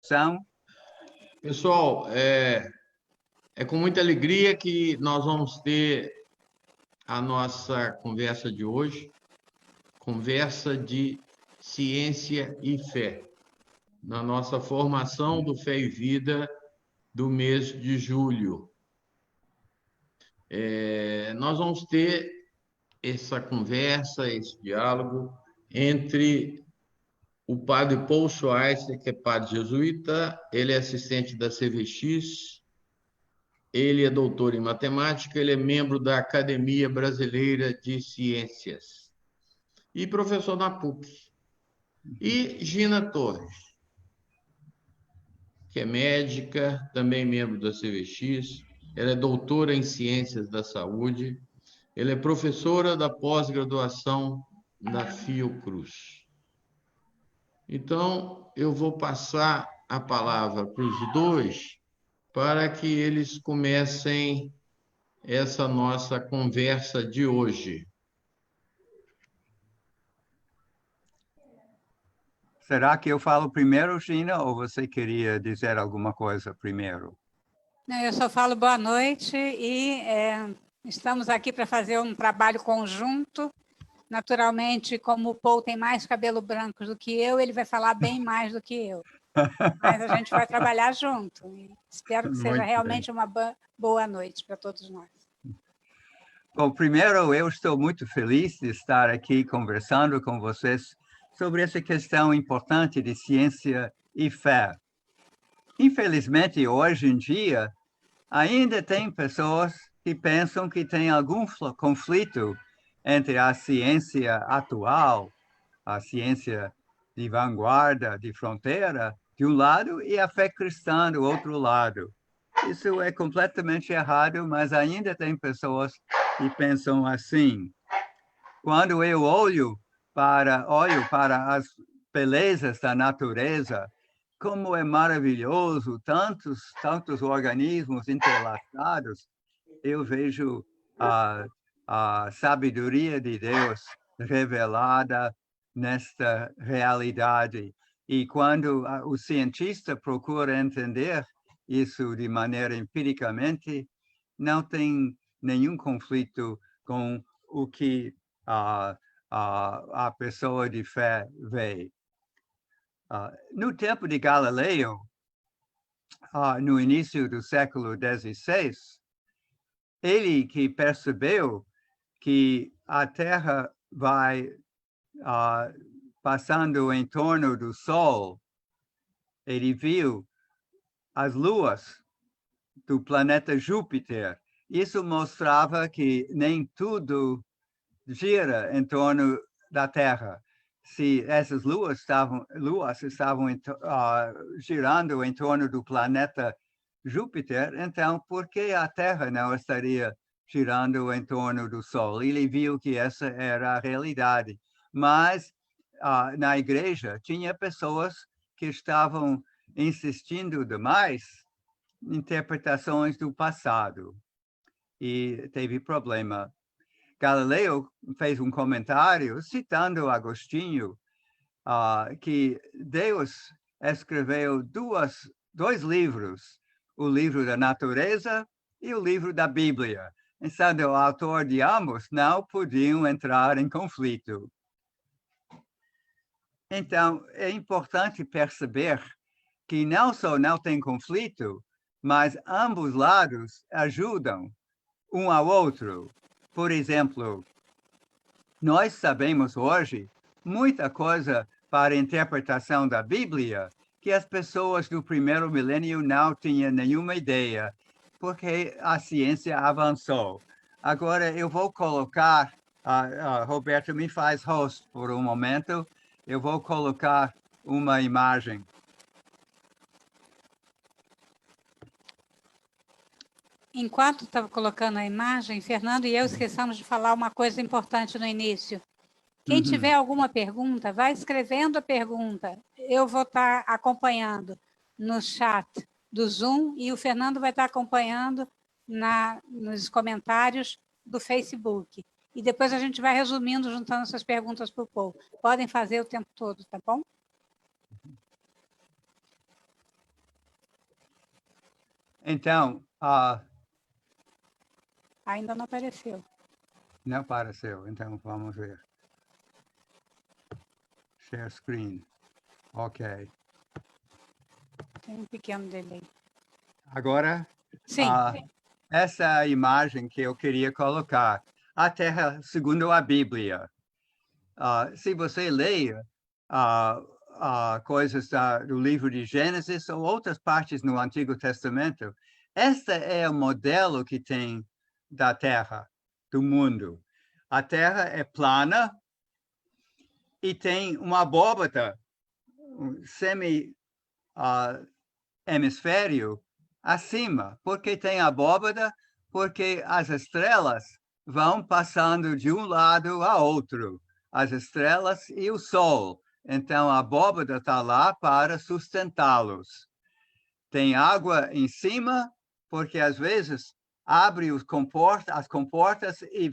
São. Pessoal, é com muita alegria que nós vamos ter a nossa conversa de hoje, conversa de ciência e fé, na nossa formação do Fé e Vida do mês de julho. Nós vamos ter essa conversa, esse diálogo entre o padre Paul Schweitzer, que é padre jesuíta, ele é assistente da CVX, ele é doutor em matemática, ele é membro da Academia Brasileira de Ciências e professor na PUC. E Gina Torres, que é médica, também membro da CVX, ela é doutora em Ciências da Saúde, ela é professora da pós-graduação da Fiocruz. Então, eu vou passar a palavra para os dois para que eles comecem essa nossa conversa de hoje. Será que eu falo primeiro, Gina, ou você queria dizer alguma coisa primeiro? Não, eu só falo boa noite e estamos aqui para fazer um trabalho conjunto. Naturalmente, como o Paul tem mais cabelo branco do que eu, ele vai falar bem mais do que eu. Mas a gente vai trabalhar junto. E espero que seja realmente uma boa noite para todos nós. Bom, primeiro, eu estou muito feliz de estar aqui conversando com vocês sobre essa questão importante de ciência e fé. Infelizmente, hoje em dia, ainda tem pessoas que pensam que tem algum conflito entre a ciência atual, a ciência de vanguarda, de fronteira, de um lado, e a fé cristã do outro lado. Isso é completamente errado, mas ainda tem pessoas que pensam assim. Quando eu olho para as belezas da natureza, como é maravilhoso, tantos organismos entrelaçados, eu vejo a sabedoria de Deus revelada nesta realidade. E quando o cientista procura entender isso de maneira empiricamente, não tem nenhum conflito com o que a pessoa de fé vê. No tempo de Galileu, no início do século XVI, ele que percebeu que a Terra vai passando em torno do Sol, ele viu as luas do planeta Júpiter. Isso mostrava que nem tudo gira em torno da Terra. Se essas luas estavam girando em torno do planeta Júpiter, então por que a Terra não estaria girando em torno do Sol? Ele viu que essa era a realidade. Mas na igreja tinha pessoas que estavam insistindo demais em interpretações do passado e teve problema. Galileu fez um comentário citando Agostinho que Deus escreveu dois livros, o livro da natureza e o livro da Bíblia. Então, o autor de ambos não podiam entrar em conflito. Então, é importante perceber que não só não tem conflito, mas ambos lados ajudam um ao outro. Por exemplo, nós sabemos hoje muita coisa para a interpretação da Bíblia que as pessoas do primeiro milênio não tinham nenhuma ideia, porque a ciência avançou. Agora eu vou colocar, Roberto me faz host por um momento, eu vou colocar uma imagem. Enquanto estava colocando a imagem, Fernando e eu esquecemos de falar uma coisa importante no início. Quem tiver alguma pergunta, vai escrevendo a pergunta. Eu vou estar acompanhando no chat do Zoom e o Fernando vai estar acompanhando nos comentários do Facebook. E depois a gente vai resumindo, juntando essas perguntas para o povo. Podem fazer o tempo todo, tá bom? Então, Ainda não apareceu. não apareceu, então vamos ver. Share screen. Ok. Tem um pequeno delay. Agora, Sim. essa imagem que eu queria colocar. A Terra segundo a Bíblia. Se você lê coisas do livro de Gênesis ou outras partes no Antigo Testamento, este é o modelo que tem da Terra, do mundo. A Terra é plana e tem uma abóbada, um hemisfério acima. Por que tem abóbada? Porque as estrelas vão passando de um lado a outro, as estrelas e o Sol. Então, a abóbada está lá para sustentá-los. Tem água em cima, porque às vezes abre as comportas e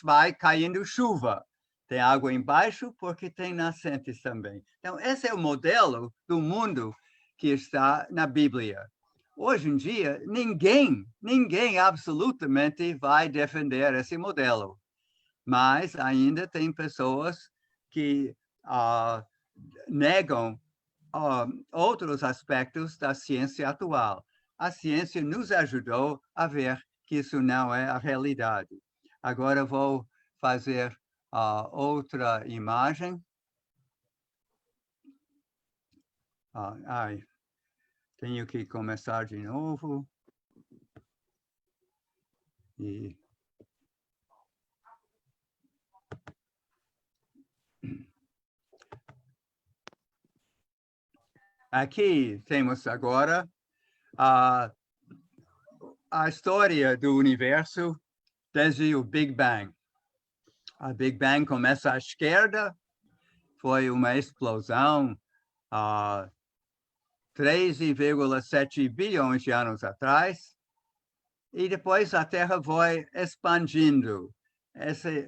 vai caindo chuva. Tem água embaixo, porque tem nascentes também. Então, esse é o modelo do mundo que está na Bíblia. Hoje em dia, ninguém absolutamente vai defender esse modelo. Mas ainda tem pessoas que negam outros aspectos da ciência atual. A ciência nos ajudou a ver que isso não é a realidade. Agora vou fazer outra imagem. Tenho que começar de novo. E aqui temos agora a história do universo desde o Big Bang. A Big Bang começa à esquerda, foi uma explosão 13,7 bilhões de anos atrás, e depois a Terra foi expandindo. Esse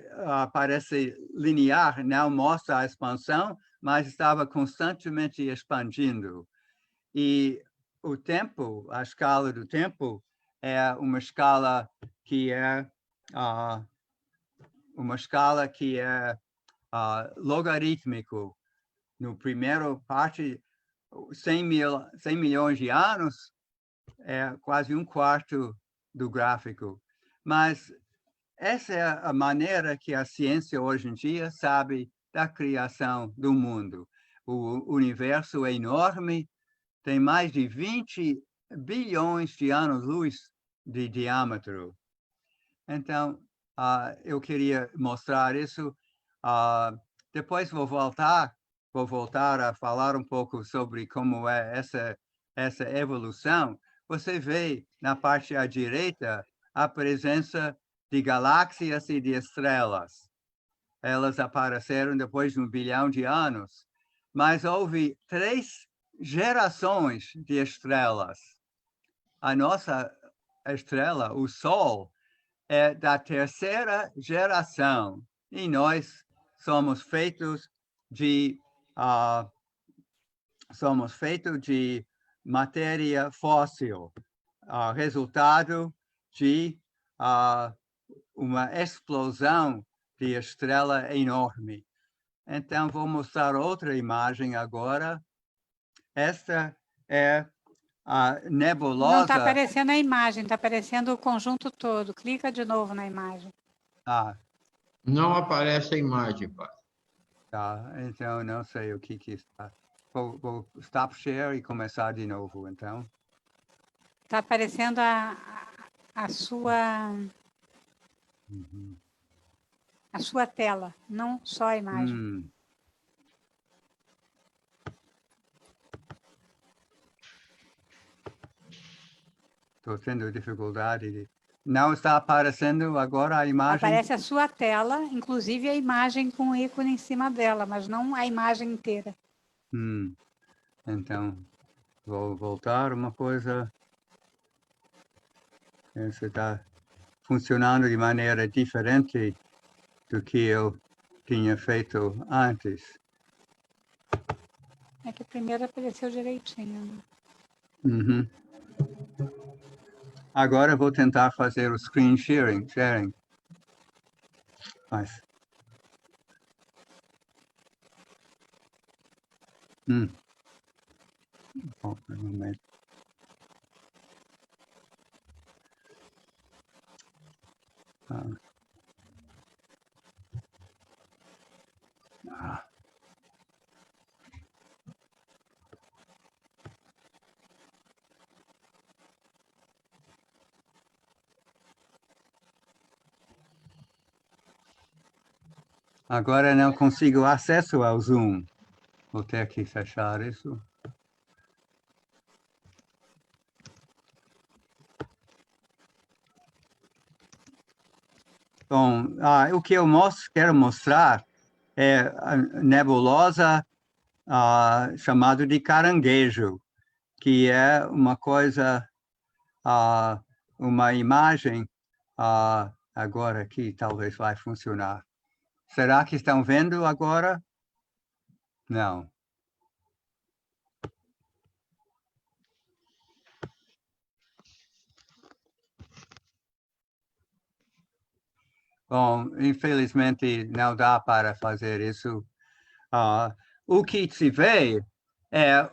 parece linear, não mostra a expansão, mas estava constantemente expandindo. E o tempo, a escala do tempo, é uma escala que é logarítmico. No primeiro parte, 100 milhões de anos é quase um quarto do gráfico. Mas essa é a maneira que a ciência hoje em dia sabe da criação do mundo. O universo é enorme, tem mais de 20 bilhões de anos-luz de diâmetro. Então, eu queria mostrar isso. Depois vou voltar a falar um pouco sobre como é essa evolução. Você vê na parte à direita a presença de galáxias e de estrelas. Elas apareceram depois de 1 bilhão de anos, mas houve 3 gerações de estrelas. A nossa estrela, o Sol, é da 3ª geração, e nós somos feitos de matéria fóssil, resultado de uma explosão de estrela enorme. Então, vou mostrar outra imagem agora. Esta é a nebulosa. Não está aparecendo a imagem, está aparecendo o conjunto todo. Clica de novo na imagem. Não aparece a imagem, pai. Tá, então não sei o que está. Vou stop share e começar de novo, então. Está aparecendo a sua... a sua tela, não só a imagem. Estou tendo dificuldade. Não está aparecendo agora a imagem? Aparece a sua tela, inclusive a imagem com o ícone em cima dela, mas não a imagem inteira. Então, vou voltar uma coisa. Isso está funcionando de maneira diferente do que eu tinha feito antes. É que primeiro apareceu direitinho. Uhum. Agora vou tentar fazer o screen sharing. Mas... Bom, um momento. Agora não consigo acesso ao Zoom. Vou ter que fechar isso. Bom, o que eu quero mostrar é a nebulosa chamada de caranguejo, que é uma coisa, uma imagem, agora aqui talvez vai funcionar. Será que estão vendo agora? Não. Bom, infelizmente não dá para fazer isso. O que se vê é,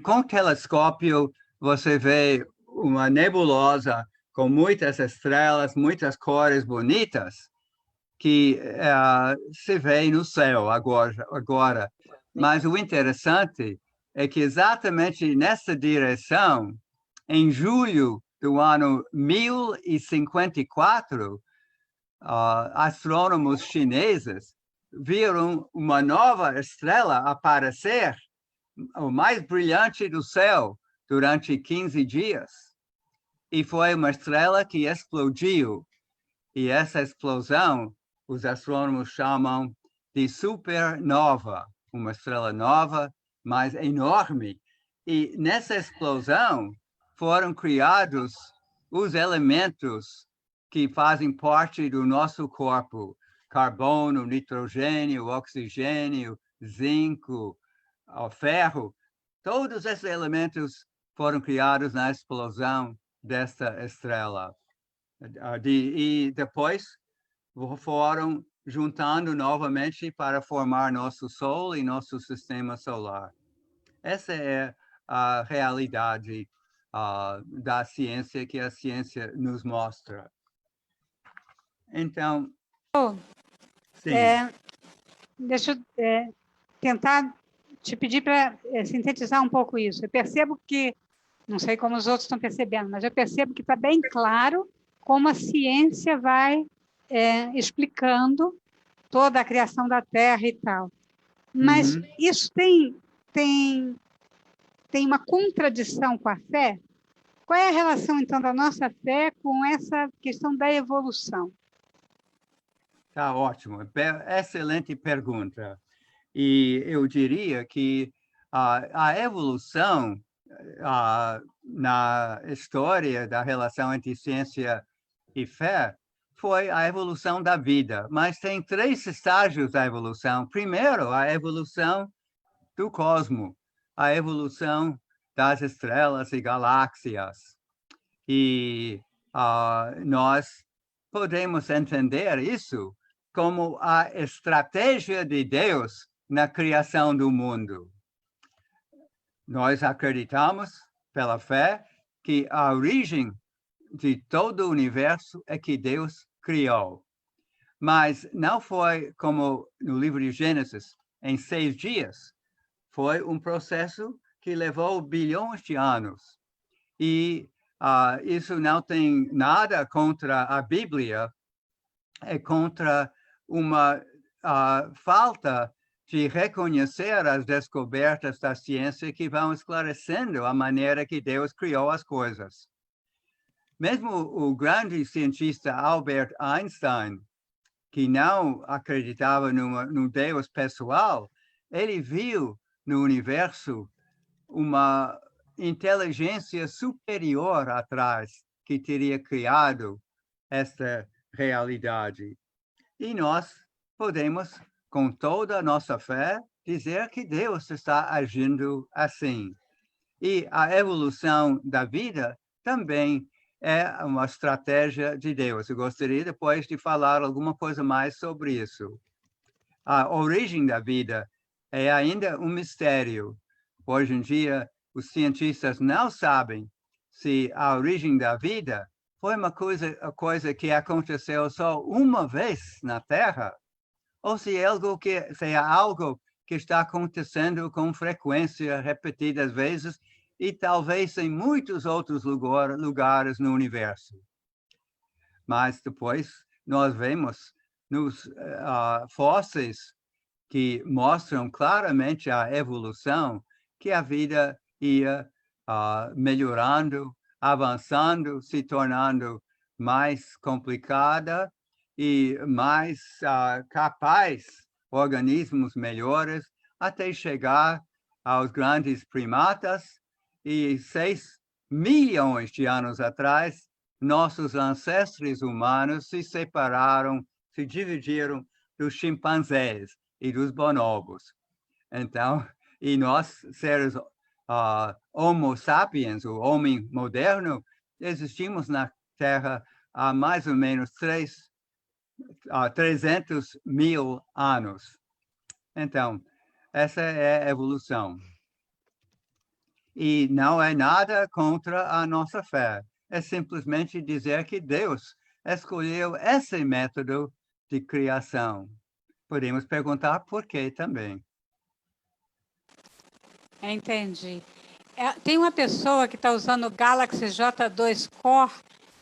com o telescópio, você vê uma nebulosa com muitas estrelas, muitas cores bonitas, que se vê no céu agora. Mas o interessante é que exatamente nessa direção, em julho do ano 1054, astrônomos chineses viram uma nova estrela aparecer, o mais brilhante do céu, durante 15 dias. E foi uma estrela que explodiu. E essa explosão, os astrônomos chamam de supernova, uma estrela nova, mas enorme. E nessa explosão foram criados os elementos que fazem parte do nosso corpo: carbono, nitrogênio, oxigênio, zinco, ferro. Todos esses elementos foram criados na explosão desta estrela. E depois foram juntando novamente para formar nosso Sol e nosso sistema solar. Essa é a realidade da ciência que a ciência nos mostra. Então, sim. Deixa eu tentar te pedir para sintetizar um pouco isso. Eu percebo que, não sei como os outros estão percebendo, mas eu percebo que está bem claro como a ciência vai explicando toda a criação da Terra e tal. Mas isso tem uma contradição com a fé? Qual é a relação, então, da nossa fé com essa questão da evolução? Tá ótimo, excelente pergunta. E eu diria que a evolução na história da relação entre ciência e fé foi a evolução da vida, mas tem 3 estágios da evolução. Primeiro, a evolução do cosmos, a evolução das estrelas e galáxias. E nós podemos entender isso como a estratégia de Deus na criação do mundo. Nós acreditamos, pela fé, que a origem de todo o universo é que Deus criou. Mas não foi como no livro de Gênesis, em 6 dias. Foi um processo que levou bilhões de anos. E isso não tem nada contra a Bíblia, é contra uma falta de reconhecer as descobertas da ciência que vão esclarecendo a maneira que Deus criou as coisas. Mesmo o grande cientista Albert Einstein, que não acreditava num Deus pessoal, ele viu no universo uma inteligência superior atrás que teria criado esta realidade. E nós podemos, com toda a nossa fé, dizer que Deus está agindo assim. E a evolução da vida também é uma estratégia de Deus. Eu gostaria depois de falar alguma coisa mais sobre isso. A origem da vida é ainda um mistério. Hoje em dia, os cientistas não sabem se a origem da vida foi uma coisa que aconteceu só uma vez na Terra, ou se é algo que está acontecendo com frequência, repetidas vezes, e talvez em muitos outros lugares no universo. Mas depois nós vemos nos fósseis que mostram claramente a evolução, que a vida ia melhorando, avançando, se tornando mais complicada e mais capaz, organismos melhores, até chegar aos grandes primatas, e 6 milhões de anos atrás, nossos ancestres humanos se separaram, se dividiram dos chimpanzés e dos bonobos. Então, e nós, seres Homo sapiens, o homem moderno, existimos na Terra há mais ou menos 300 mil anos. Então, essa é a evolução. E não é nada contra a nossa fé. É simplesmente dizer que Deus escolheu esse método de criação. Podemos perguntar por quê também. Entendi. Tem uma pessoa que está usando o Galaxy J2 Core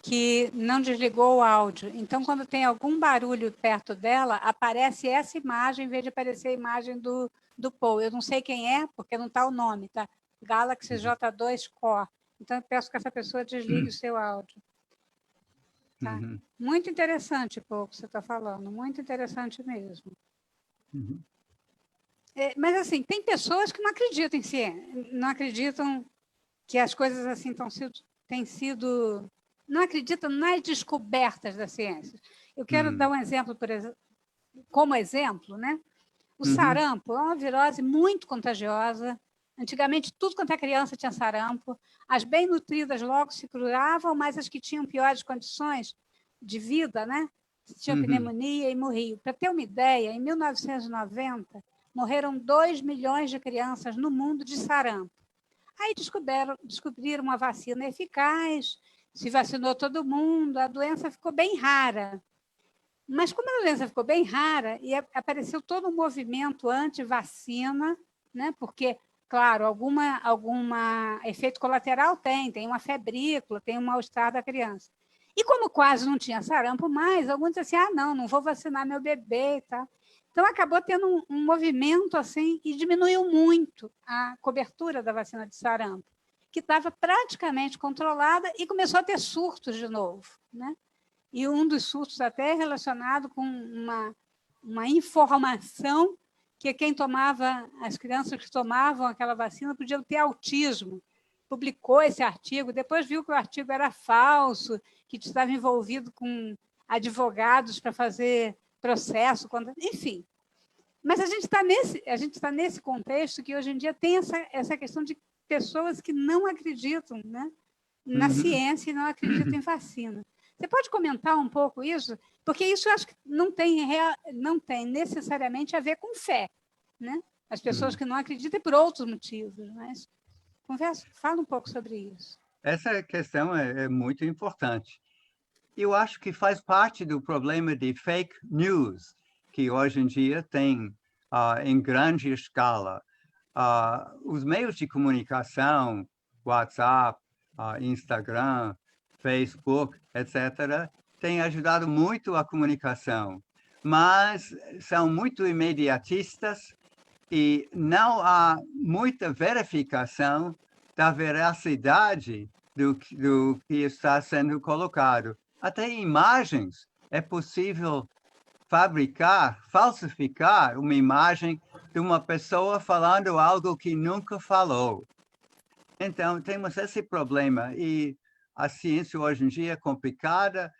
que não desligou o áudio. Então, quando tem algum barulho perto dela, aparece essa imagem em vez de aparecer a imagem do Paul. Eu não sei quem é, porque não está o nome, tá? Galaxy J2 Core. Então, eu peço que essa pessoa desligue o seu áudio. Tá? Uhum. Muito interessante, Paul, que você está falando. Muito interessante mesmo. Uhum. Mas, assim, tem pessoas que não acreditam em ciência, não acreditam que as coisas assim têm sido... Não acreditam nas descobertas da ciência. Eu quero dar um exemplo, como exemplo, né? O sarampo é uma virose muito contagiosa. Antigamente, tudo quanto é criança tinha sarampo. As bem nutridas logo se curavam, mas as que tinham piores condições de vida, né? Tinham pneumonia e morriam. Para ter uma ideia, em 1990, morreram 2 milhões de crianças no mundo de sarampo. Aí descobriram uma vacina eficaz, se vacinou todo mundo, a doença ficou bem rara. Mas como a doença ficou bem rara, e apareceu todo um movimento anti-vacina, né? Porque, claro, alguma efeito colateral tem uma febrícula, tem um mal-estar da criança. E como quase não tinha sarampo mais, alguns diziam assim, não vou vacinar meu bebê e tal. Então, acabou tendo um movimento assim e diminuiu muito a cobertura da vacina de sarampo, que estava praticamente controlada e começou a ter surtos de novo, né? E um dos surtos até relacionado com uma informação que quem tomava, as crianças que tomavam aquela vacina podiam ter autismo. Publicou esse artigo, depois viu que o artigo era falso, que estava envolvido com advogados para fazer processo, enfim. Mas a gente está nesse contexto que hoje em dia tem essa questão de pessoas que não acreditam, né, na ciência e não acreditam em vacina. Você pode comentar um pouco isso? Porque isso eu acho que não tem necessariamente a ver com fé, né? As pessoas que não acreditam por outros motivos, mas fala um pouco sobre isso. Essa questão é muito importante. Eu acho que faz parte do problema de fake news, que hoje em dia tem em grande escala. Os meios de comunicação, WhatsApp, Instagram, Facebook, etc., têm ajudado muito a comunicação, mas são muito imediatistas e não há muita verificação da veracidade do que está sendo colocado. Até imagens, é possível falsificar uma imagem de uma pessoa falando algo que nunca falou. Então, temos esse problema, e a ciência hoje em dia é complicada,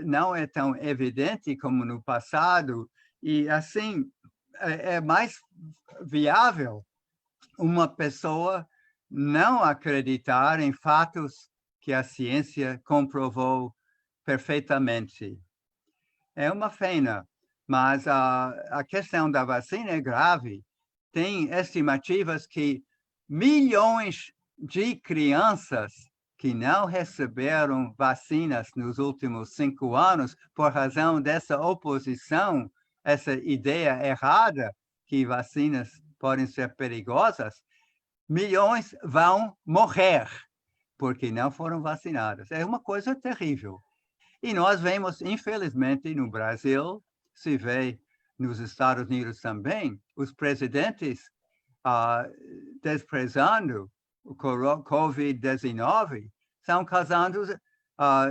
não é tão evidente como no passado, e assim, é mais viável uma pessoa não acreditar em fatos que a ciência comprovou perfeitamente. É uma pena, mas a questão da vacina é grave. Tem estimativas que milhões de crianças que não receberam vacinas nos últimos 5 anos, por razão dessa oposição, essa ideia errada que vacinas podem ser perigosas, milhões vão morrer porque não foram vacinadas. É uma coisa terrível. E nós vemos, infelizmente, no Brasil, se vê nos Estados Unidos também, os presidentes desprezando o Covid-19, estão causando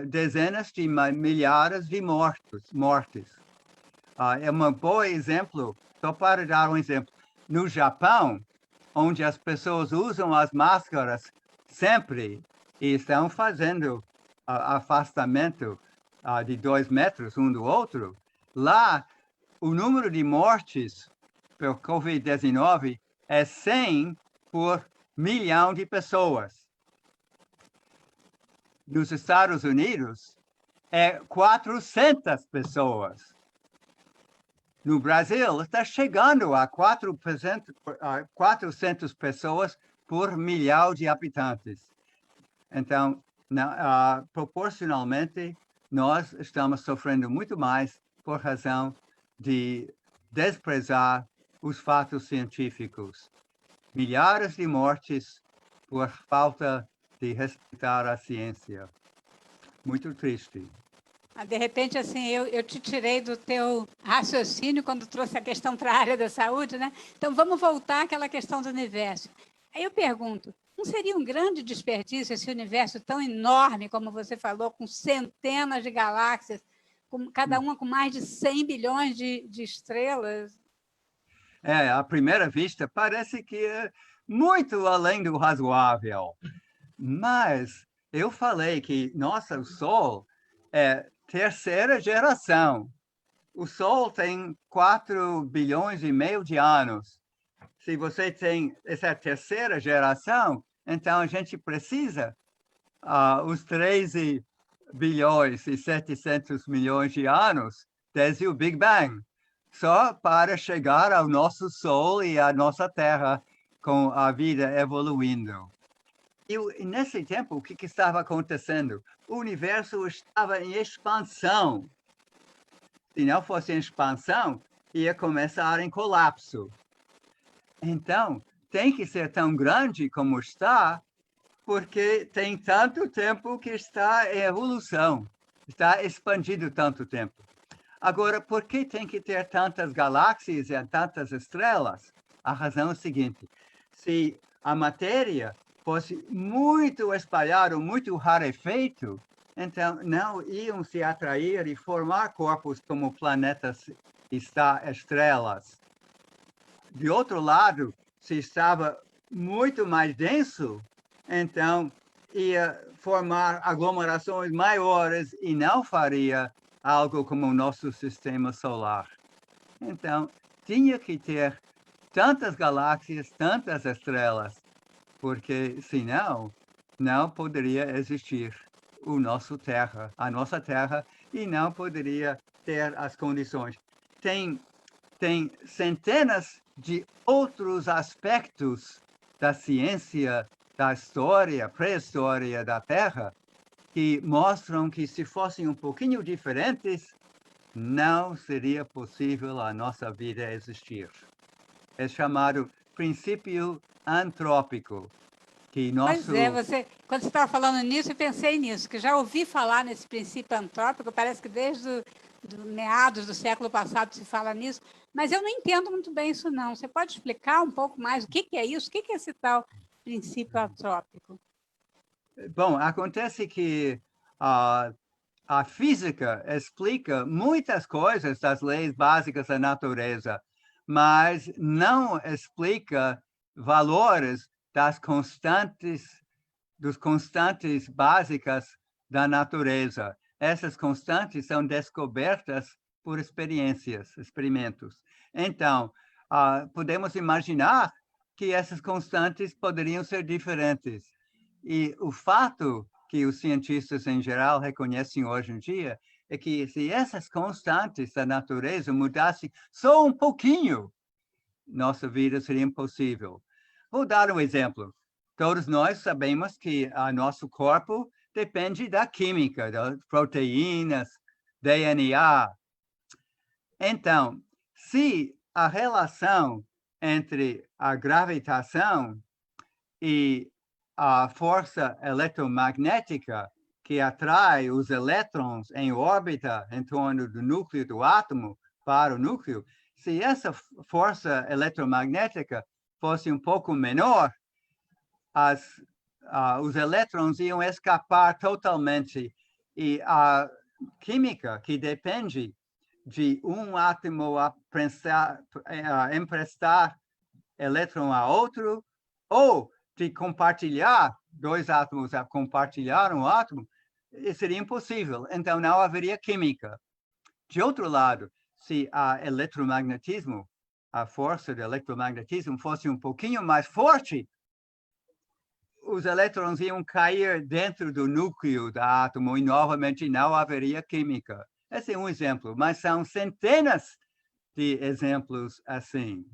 dezenas de milhares de mortes. É um bom exemplo, só para dar um exemplo. No Japão, onde as pessoas usam as máscaras sempre e estão fazendo afastamento de 2 metros um do outro, lá o número de mortes por Covid-19 é 100 por milhão de pessoas. Nos Estados Unidos, é 400 pessoas. No Brasil, está chegando a 400 pessoas por milhão de habitantes. Então, proporcionalmente, nós estamos sofrendo muito mais por razão de desprezar os fatos científicos. Milhares de mortes por falta de respeitar a ciência. Muito triste. De repente, assim, eu te tirei do teu raciocínio quando trouxe a questão para a área da saúde, né? Então, vamos voltar àquela questão do universo. Aí eu pergunto, não seria um grande desperdício esse universo tão enorme, como você falou, com centenas de galáxias, cada uma com mais de 100 bilhões de estrelas? À primeira vista, parece que é muito além do razoável. Mas eu falei que, nossa, o Sol é terceira geração. O Sol tem 4 bilhões e meio de anos. Se você tem essa terceira geração, então a gente precisa os 13 bilhões e 700 milhões de anos desde o Big Bang, só para chegar ao nosso Sol e à nossa Terra com a vida evoluindo. E nesse tempo, o que estava acontecendo? O universo estava em expansão. Se não fosse em expansão, ia começar em colapso. Então, tem que ser tão grande como está, porque tem tanto tempo que está em evolução, está expandido tanto tempo. Agora, por que tem que ter tantas galáxias e tantas estrelas? A razão é a seguinte: se a matéria fosse muito espalhado, muito rarefeito, então não iam se atrair e formar corpos como planetas e estrelas. De outro lado, se estava muito mais denso, então ia formar aglomerações maiores e não faria algo como o nosso sistema solar. Então, tinha que ter tantas galáxias, tantas estrelas, porque senão não poderia existir a nossa Terra, e não poderia ter as condições. Tem centenas de outros aspectos da ciência, da história, pré-história da Terra, que mostram que se fossem um pouquinho diferentes, não seria possível a nossa vida existir. É chamado princípio antrópico. Pois é, quando você estava falando nisso, eu pensei nisso, que já ouvi falar nesse princípio antrópico, parece que desde meados do século passado se fala nisso, mas eu não entendo muito bem isso não. Você pode explicar um pouco mais o que é isso? O que é esse tal princípio antrópico? Bom, acontece que a física explica muitas coisas das leis básicas da natureza, mas não explica valores dos constantes básicas da natureza. Essas constantes são descobertas por experimentos. Então, podemos imaginar que essas constantes poderiam ser diferentes. E o fato que os cientistas em geral reconhecem hoje em dia é que se essas constantes da natureza mudassem só um pouquinho, nossa vida seria impossível. Vou dar um exemplo. Todos nós sabemos que o nosso corpo depende da química, das proteínas, DNA. Então, se a relação entre a gravitação e a força eletromagnética que atrai os elétrons em órbita em torno do núcleo do átomo para o núcleo, se essa força eletromagnética fosse um pouco menor, os elétrons iam escapar totalmente e a química que depende de um átomo emprestar elétron a outro ou de compartilhar, dois átomos a compartilhar um átomo, seria impossível. Então, não haveria química. De outro lado, se a força do eletromagnetismo fosse um pouquinho mais forte, os elétrons iam cair dentro do núcleo do átomo e, novamente, não haveria química. Esse é um exemplo, mas são centenas de exemplos assim.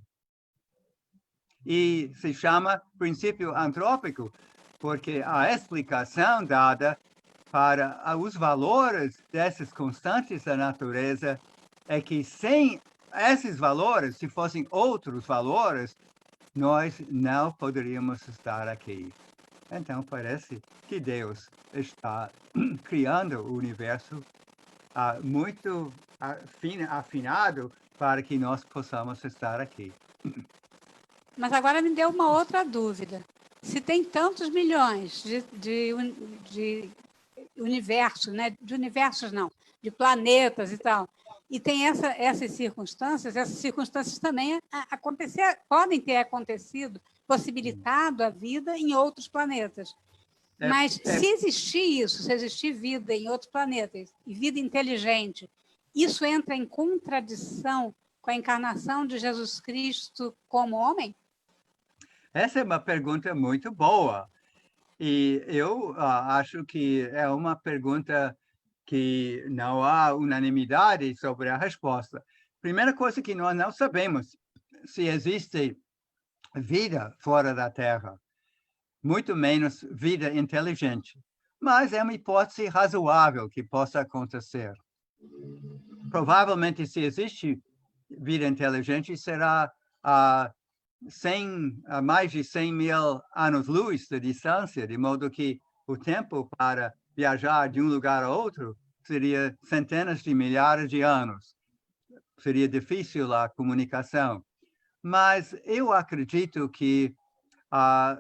E se chama princípio antrópico, porque a explicação dada para os valores dessas constantes da natureza é que sem esses valores, se fossem outros valores, nós não poderíamos estar aqui. Então, parece que Deus está criando o universo muito afinado para que nós possamos estar aqui. Mas agora me deu uma outra dúvida. Se tem tantos milhões de universos, né? De universos não, de planetas e tal, e tem essas circunstâncias também podem ter acontecido, possibilitado a vida em outros planetas. Mas se existir isso, se existir vida em outros planetas, e vida inteligente, isso entra em contradição com a encarnação de Jesus Cristo como homem? Essa é uma pergunta muito boa. E eu acho que é uma pergunta que não há unanimidade sobre a resposta. Primeira coisa que nós não sabemos se existe vida fora da Terra, muito menos vida inteligente. Mas é uma hipótese razoável que possa acontecer. Provavelmente, se existe vida inteligente, será a mais de 100 mil anos-luz de distância, de modo que o tempo para viajar de um lugar a outro seria centenas de milhares de anos. Seria difícil a comunicação. Mas eu acredito que a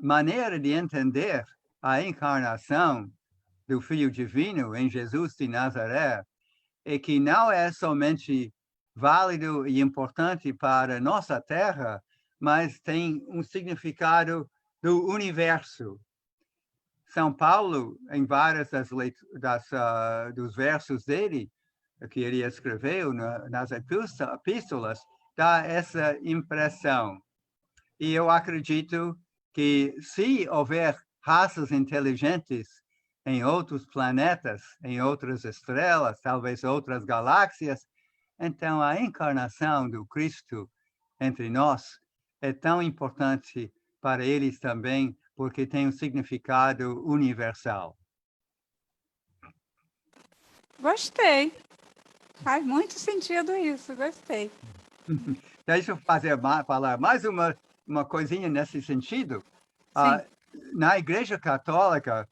maneira de entender a encarnação do Filho Divino em Jesus de Nazaré é que não é somente válido e importante para nossa Terra, mas tem um significado do universo. São Paulo, em várias dos versos dele, que ele escreveu nas epístolas, dá essa impressão. E eu acredito que se houver raças inteligentes em outros planetas, em outras estrelas, talvez outras galáxias, então a encarnação do Cristo entre nós é tão importante para eles também, porque tem um significado universal. Gostei. Faz muito sentido isso, gostei. Deixa eu falar mais uma coisinha nesse sentido. Na Igreja Católica,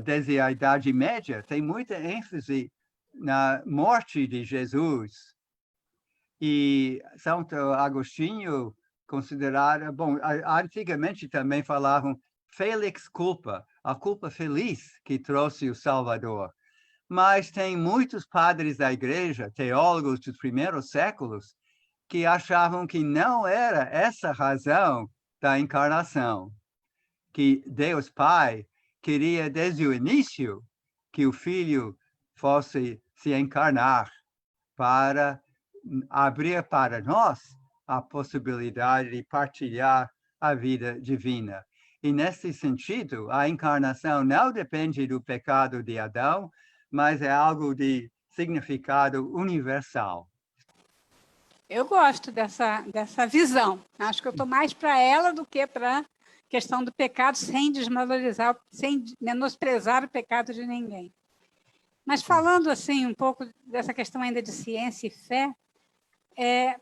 desde a Idade Média, tem muita ênfase na morte de Jesus. E Santo Agostinho considerara, antigamente também falavam felix culpa, a culpa feliz que trouxe o Salvador. Mas tem muitos padres da igreja, teólogos dos primeiros séculos, que achavam que não era essa razão da encarnação, que Deus Pai queria desde o início que o Filho fosse se encarnar para abrir para nós a possibilidade de partilhar a vida divina. E, nesse sentido, a encarnação não depende do pecado de Adão, mas é algo de significado universal. Eu gosto dessa visão. Acho que eu estou mais para ela do que para a questão do pecado, sem desvalorizar, sem menosprezar o pecado de ninguém. Mas falando assim um pouco dessa questão ainda de ciência e fé,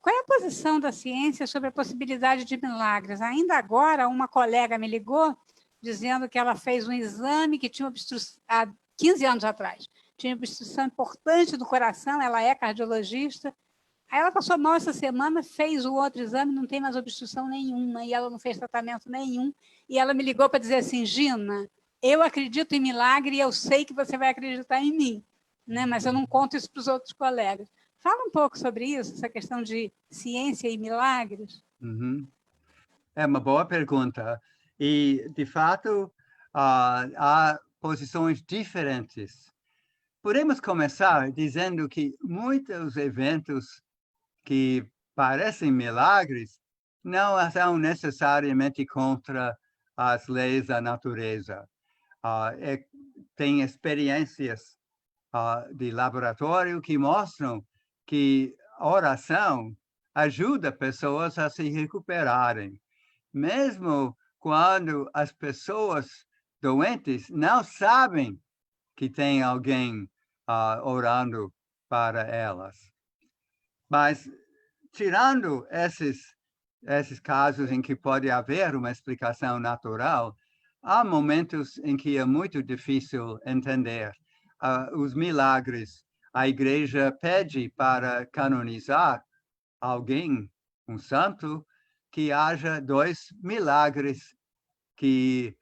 qual é a posição da ciência sobre a possibilidade de milagres? Ainda agora, uma colega me ligou dizendo que ela fez um exame que tinha obstrução, há 15 anos atrás, tinha obstrução importante do coração, ela é cardiologista. Aí ela passou mal essa semana, fez o outro exame, não tem mais obstrução nenhuma, e ela não fez tratamento nenhum. E ela me ligou para dizer assim, Gina, eu acredito em milagre e eu sei que você vai acreditar em mim, né? Mas eu não conto isso para os outros colegas. Fala um pouco sobre isso, essa questão de ciência e milagres. Uhum. É uma boa pergunta. E, de fato, há posições diferentes. Podemos começar dizendo que muitos eventos que parecem milagres não são necessariamente contra as leis da natureza. Tem experiências de laboratório que mostram que a oração ajuda pessoas a se recuperarem, mesmo quando as pessoas doentes não sabem que tem alguém orando para elas. Mas, tirando esses casos em que pode haver uma explicação natural, há momentos em que é muito difícil entender os milagres. A igreja pede para canonizar alguém, um santo, que haja 2 milagres que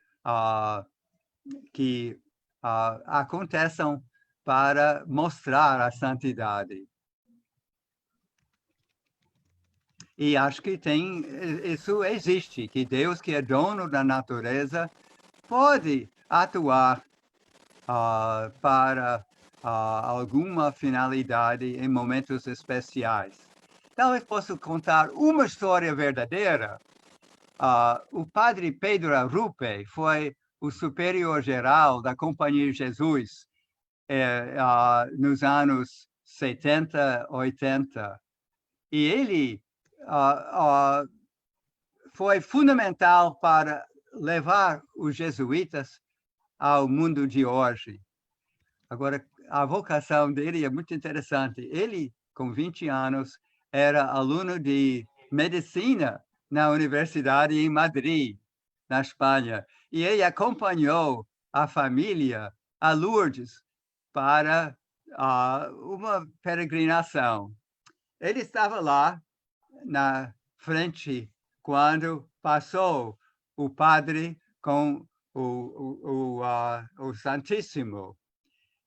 aconteçam para mostrar a santidade. E acho que isso existe, que Deus, que é dono da natureza, pode atuar para alguma finalidade em momentos especiais. Talvez possa contar uma história verdadeira. O padre Pedro Arrupe foi o superior-geral da Companhia de Jesus nos anos 70, 80. E ele foi fundamental para levar os jesuítas ao mundo de hoje. Agora, a vocação dele é muito interessante. Ele, com 20 anos, era aluno de medicina na Universidade em Madrid, na Espanha. E ele acompanhou a família a Lourdes para uma peregrinação. Ele estava lá na frente quando passou o padre com o Santíssimo.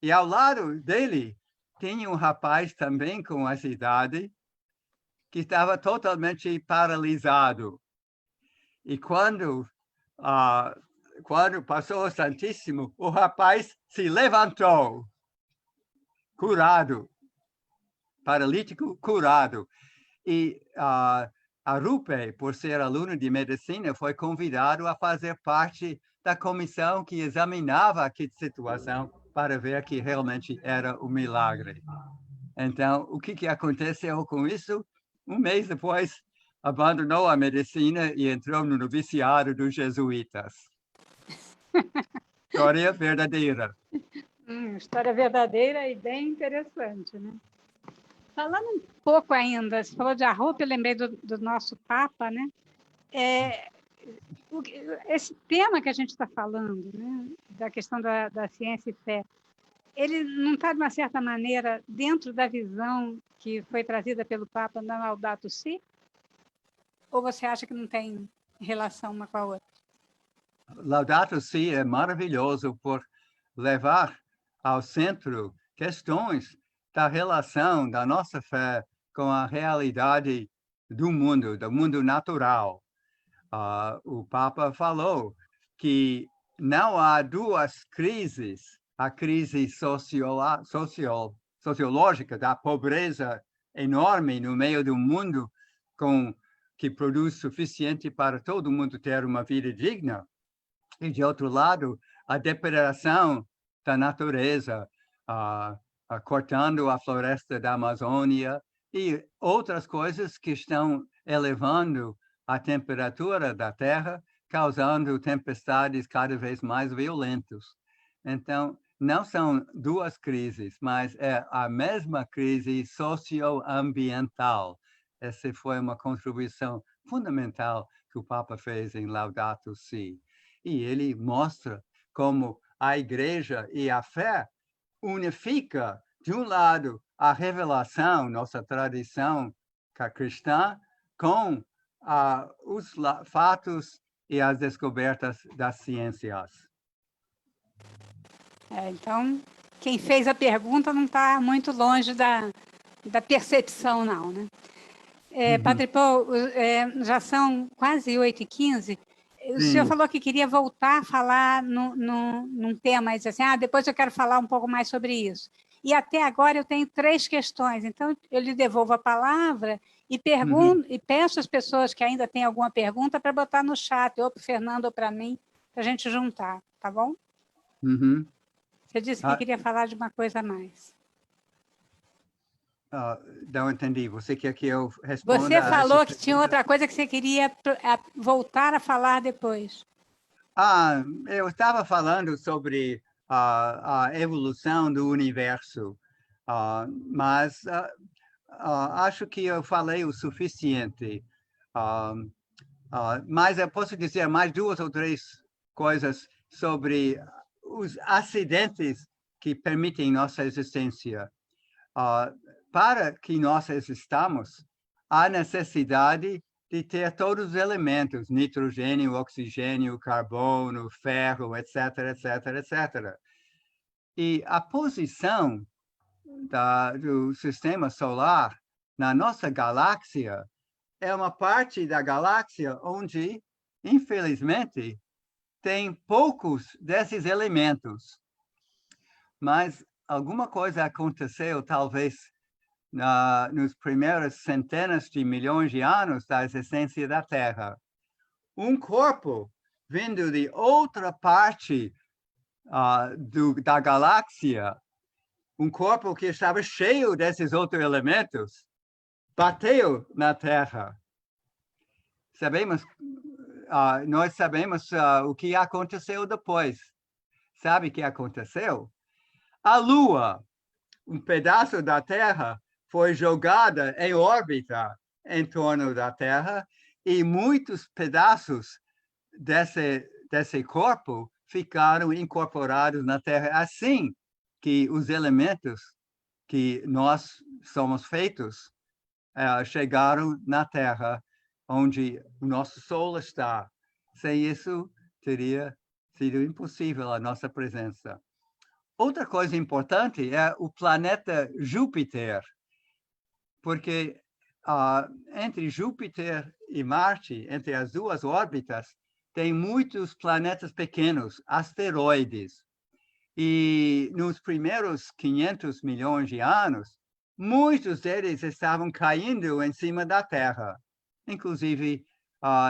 E ao lado dele tinha um rapaz também com essa idade que estava totalmente paralisado. E quando passou o Santíssimo, o rapaz se levantou, curado, paralítico curado. E Arrupe, por ser aluno de medicina, foi convidado a fazer parte da comissão que examinava aquela situação para ver que realmente era um milagre. Então, o que aconteceu com isso? Um mês depois, abandonou a medicina e entrou no noviciado dos jesuítas. História verdadeira. História verdadeira e bem interessante, né? Falando um pouco ainda, você falou de Arrupe, eu lembrei do nosso Papa, né? Esse tema que a gente está falando, né, da questão da ciência e fé, ele não está, de uma certa maneira, dentro da visão que foi trazida pelo Papa na Laudato Si? Ou você acha que não tem relação uma com a outra? Laudato Si é maravilhoso por levar ao centro questões da relação da nossa fé com a realidade do mundo natural. O Papa falou que não há 2 crises, a crise sociológica da pobreza enorme no meio do mundo que produz suficiente para todo mundo ter uma vida digna, E, de outro lado, a depredação da natureza, cortando a floresta da Amazônia e outras coisas que estão elevando a temperatura da Terra, causando tempestades cada vez mais violentas. Então, não são duas crises, mas é a mesma crise socioambiental. Essa foi uma contribuição fundamental que o Papa fez em Laudato Si. E ele mostra como a Igreja e a fé unifica, de um lado, a revelação, nossa tradição cristã, com os fatos e as descobertas das ciências. Então, quem fez a pergunta não está muito longe da percepção, não, né? Padre Paul, já são quase 8h15. O senhor falou que queria voltar a falar num tema, e disse assim, depois eu quero falar um pouco mais sobre isso. E até agora eu tenho 3 questões, então eu lhe devolvo a palavra e e peço às pessoas que ainda têm alguma pergunta para botar no chat, ou para o Fernando ou para mim, para a gente juntar, tá bom? Você disse que queria falar de uma coisa a mais. Não entendi. Você quer que eu responda? Você falou que tinha outra coisa que você queria voltar a falar depois. Eu estava falando sobre a evolução do universo, mas acho que eu falei o suficiente. Mas eu posso dizer mais 2 ou 3 coisas sobre os acidentes que permitem nossa existência. Para que nós existamos, há necessidade de ter todos os elementos, nitrogênio, oxigênio, carbono, ferro, etc., etc., etc. E a posição do sistema solar na nossa galáxia é uma parte da galáxia onde, infelizmente, tem poucos desses elementos. Mas alguma coisa aconteceu, talvez, nos primeiros centenas de milhões de anos da existência da Terra. Um corpo vindo de outra parte da galáxia, um corpo que estava cheio desses outros elementos, bateu na Terra. Nós sabemos o que aconteceu depois. Sabe o que aconteceu? A Lua, um pedaço da Terra, foi jogada em órbita em torno da Terra e muitos pedaços desse corpo ficaram incorporados na Terra, assim que os elementos que nós somos feitos chegaram na Terra, onde o nosso Sol está. Sem isso, teria sido impossível a nossa presença. Outra coisa importante é o planeta Júpiter, porque entre Júpiter e Marte, entre as 2 órbitas, tem muitos planetas pequenos, asteroides. E nos primeiros 500 milhões de anos, muitos deles estavam caindo em cima da Terra. Inclusive,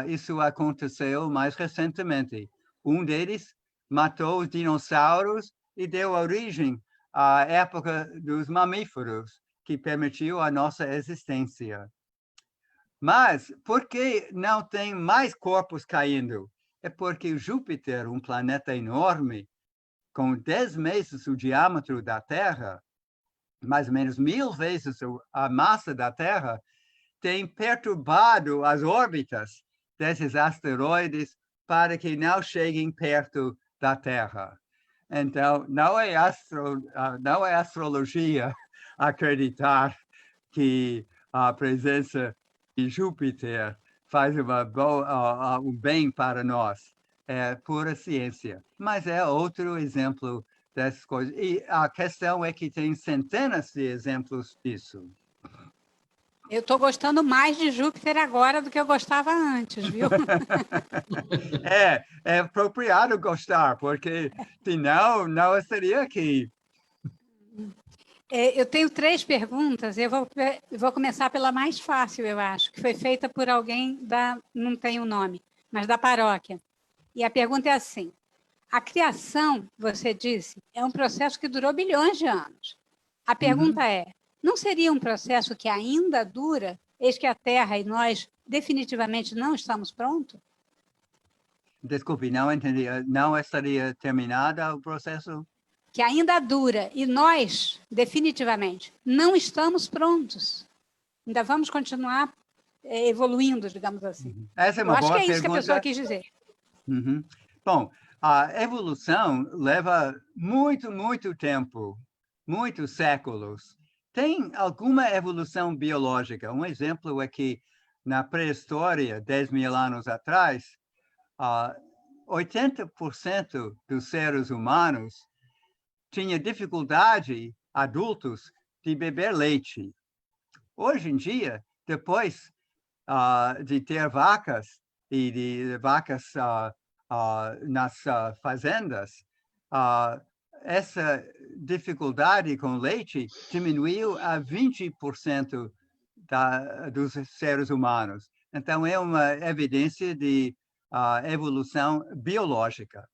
isso aconteceu mais recentemente. Um deles matou os dinossauros e deu origem à época dos mamíferos, que permitiu a nossa existência. Mas por que não tem mais corpos caindo? É porque Júpiter, um planeta enorme, com 10 vezes o diâmetro da Terra, mais ou menos 1000 vezes a massa da Terra, tem perturbado as órbitas desses asteroides para que não cheguem perto da Terra. Então, não é astrologia acreditar que a presença de Júpiter faz um bem para nós. É pura ciência. Mas é outro exemplo dessas coisas. E a questão é que tem centenas de exemplos disso. Eu estou gostando mais de Júpiter agora do que eu gostava antes, viu? É apropriado gostar, porque senão não seria aqui. Eu tenho 3 perguntas, eu vou começar pela mais fácil, eu acho, que foi feita por alguém não tem o nome, mas da paróquia. E a pergunta é assim: a criação, você disse, é um processo que durou bilhões de anos. A pergunta é: não seria um processo que ainda dura, eis que a Terra e nós definitivamente não estamos prontos? Desculpe, não entendi. Não estaria terminado o processo? Que ainda dura e nós, definitivamente, não estamos prontos. Ainda vamos continuar evoluindo, digamos assim. Essa é Eu uma acho que boa é isso que a pessoa pergunta. quis dizer. Bom, a evolução leva muito tempo, muitos séculos. Tem alguma evolução biológica. Um exemplo é que na pré-história, 10.000 anos atrás, 80% dos seres humanos tinha dificuldade, adultos, de beber leite. Hoje em dia, depois de ter vacas e de vacas nas fazendas, essa dificuldade com leite diminuiu a 20% dos seres humanos. Então, é uma evidência de evolução biológica.